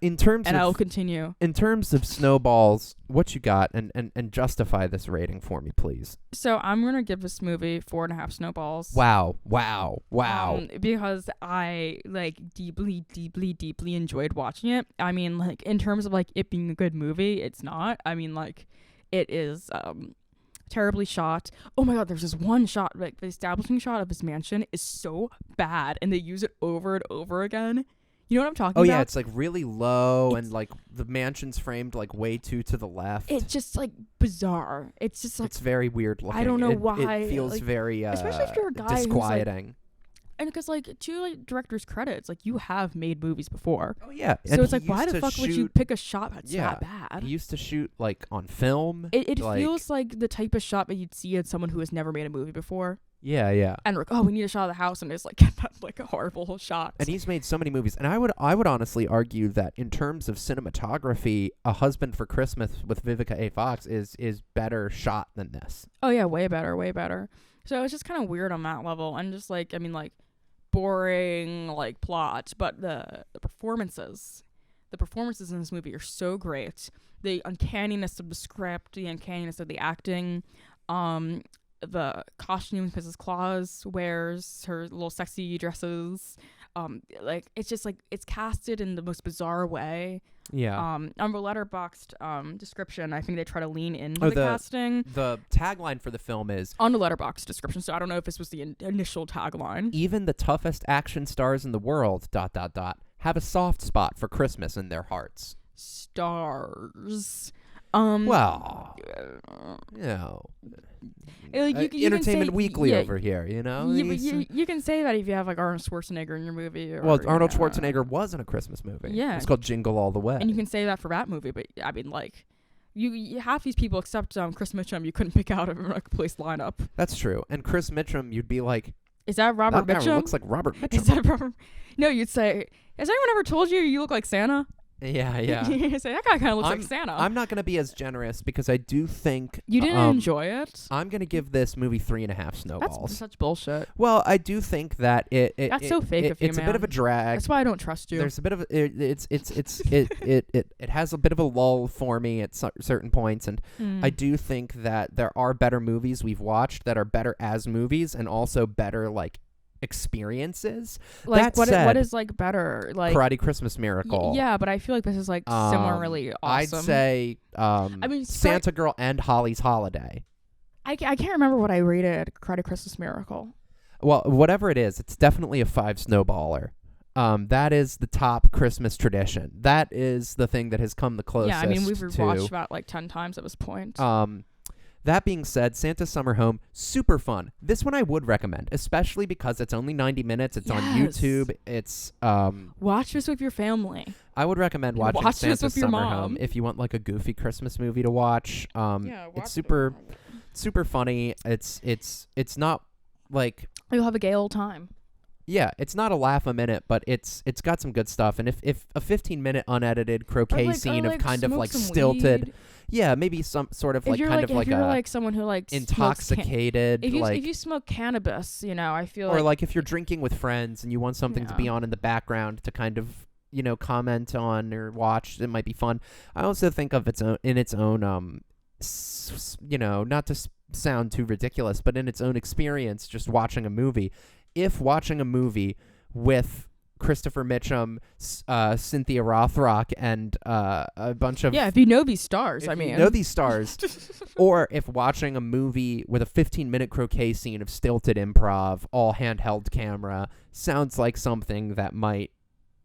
I'll continue. In terms of snowballs, what you got, and justify this rating for me, please. So I'm gonna give this movie 4.5 snowballs. Wow. Because I deeply enjoyed watching it. I mean, in terms of it being a good movie, it's not. I mean, it is terribly shot. Oh my god, there's this one shot, the establishing shot of his mansion is so bad, and they use it over and over again. You know what I'm talking about? Oh yeah, it's really low, and the mansion's framed way too to the left. It's just bizarre. It's just it's very weird looking. I don't know why. It feels very especially if you're a guy disquieting. And because to director's credits, you have made movies before. Oh yeah. So it's why the fuck would you pick a shot that's that bad? He used to shoot on film. It feels like the type of shot that you'd see in someone who has never made a movie before. Yeah. And we need a shot of the house, and it's get that a horrible shot. And he's made so many movies, and I would honestly argue that in terms of cinematography, A Husband for Christmas with Vivica A. Fox is better shot than this. Oh yeah, way better. So it's just kind of weird on that level, and just boring plot, but the performances in this movie are so great. The uncanniness of the script, the uncanniness of the acting, the costumes Mrs. Claus wears, her little sexy dresses, it's just it's casted in the most bizarre way. Yeah. On the Letterboxd description, I think they try to lean into the casting. The tagline for the film is on the Letterboxd description, so I don't know if this was the initial tagline. Even the toughest action stars in the world ... have a soft spot for Christmas in their hearts. Stars. Well, Entertainment Weekly over here, you can say that if you have Arnold Schwarzenegger in your movie. Arnold Schwarzenegger was in a Christmas movie. Yeah, it's called Jingle All the Way. And you can say that for that movie, but I mean, you half these people except Chris Mitchum, you couldn't pick out of a police lineup. That's true. And Chris Mitchum, you'd be like, is that Robert Mitchum? That looks like Robert Mitchum. Is that Robert? No, you'd say, has anyone ever told you look like Santa? Yeah. You say that guy kind of looks like Santa. I'm not going to be as generous because I do think you didn't enjoy it. I'm going to give this movie 3.5 snowballs. That's such bullshit. Well, I do think that that's so fake of you, it's a bit of a drag. That's why I don't trust you. There's a bit of it has a bit of a lull for me at certain points, and I do think that there are better movies we've watched that are better as movies and also better experiences. What is better? Karate Christmas Miracle. Yeah, but I feel like this is similarly awesome. I'd say Santa Girl and Holly's Holiday. I can't remember what I rated Karate Christmas Miracle. Well, whatever it is, it's definitely a 5 snowballer. That is the top Christmas tradition. That is the thing that has come the closest. Yeah, I mean, we've rewatched about 10 times at this point. That being said, Santa's Summer Home, super fun. This one I would recommend, especially because it's only 90 minutes. It's on YouTube. It's watch this with your family. I would recommend watching Santa's Summer Home if you want a goofy Christmas movie to watch. It's super funny. It's not you'll have a gay old time. Yeah, it's not a laugh a minute, but it's got some good stuff. And if a 15-minute unedited croquet scene of kind of stilted, weed. Yeah, maybe some sort of if you're a someone who intoxicated. If you smoke cannabis, I feel or if you're drinking with friends and you want something to be on in the background to kind of comment on or watch, it might be fun. I also think of its own not to sound too ridiculous, but in its own experience, just watching a movie. If watching a movie with Christopher Mitchum, Cynthia Rothrock, and a bunch of... Yeah, if you know these stars, or if watching a movie with a 15-minute croquet scene of stilted improv, all handheld camera, sounds like something that might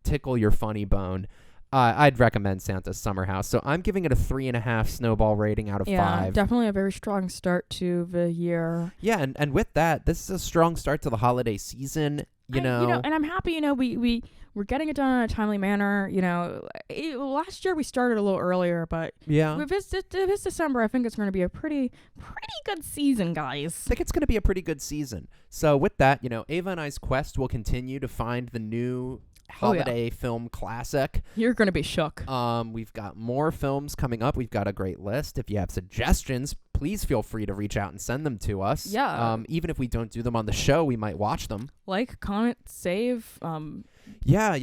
tickle your funny bone, I'd recommend Santa's Summer House. So I'm giving it a 3.5 snowball rating out of 5. Yeah, definitely a very strong start to the year. Yeah, and with that, this is a strong start to the holiday season. And I'm happy. We're getting it done in a timely manner. Last year we started a little earlier, but with this December, I think it's going to be a pretty good season, guys. I think it's going to be a pretty good season. So with that, Ava and I's quest will continue to find the new holiday film classic. You're gonna be shook. We've got more films coming up. We've got a great list. If you have suggestions, please feel free to reach out and send them to us. Yeah. Even if we don't do them on the show, we might watch them. Comment, save. Yeah,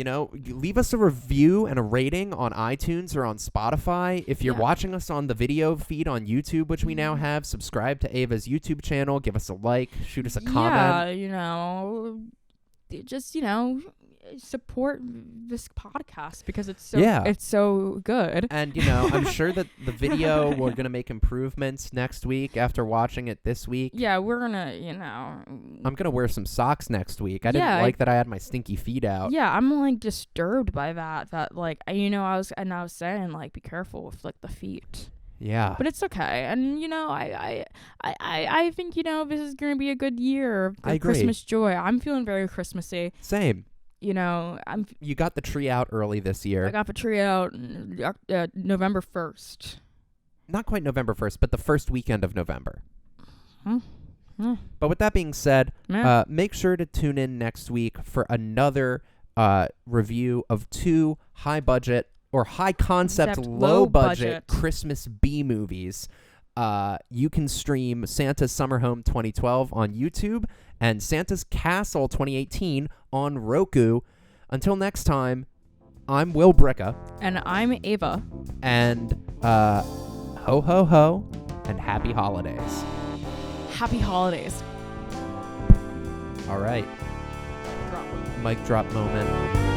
leave us a review and a rating on iTunes or on Spotify. If you're watching us on the video feed on YouTube, which we now have, subscribe to Ava's YouTube channel. Give us a like. Shoot us a comment. Yeah, just, support this podcast because it's so good. And I'm sure that the video we're gonna make improvements next week after watching it this week. Yeah, we're gonna I'm gonna wear some socks next week. I didn't like that I had my stinky feet out. Yeah, I'm like disturbed by that like I was saying like be careful with like the feet. Yeah. But it's okay. And I think this is going to be a good year of Christmas joy. I'm feeling very Christmassy. Same. You got the tree out early this year. I got the tree out November 1st. Not quite November 1st, but the first weekend of November. But with that being said, make sure to tune in next week for another review of 2 high-budget or high-concept, low-budget Christmas B movies. You can stream Santa's Summer Home 2012 on YouTube and Santa's Castle 2018 on Roku. Until next time, I'm Will Bricka. And I'm Ava. And ho, ho, ho, and happy holidays. Happy holidays. All right. Mic drop moment.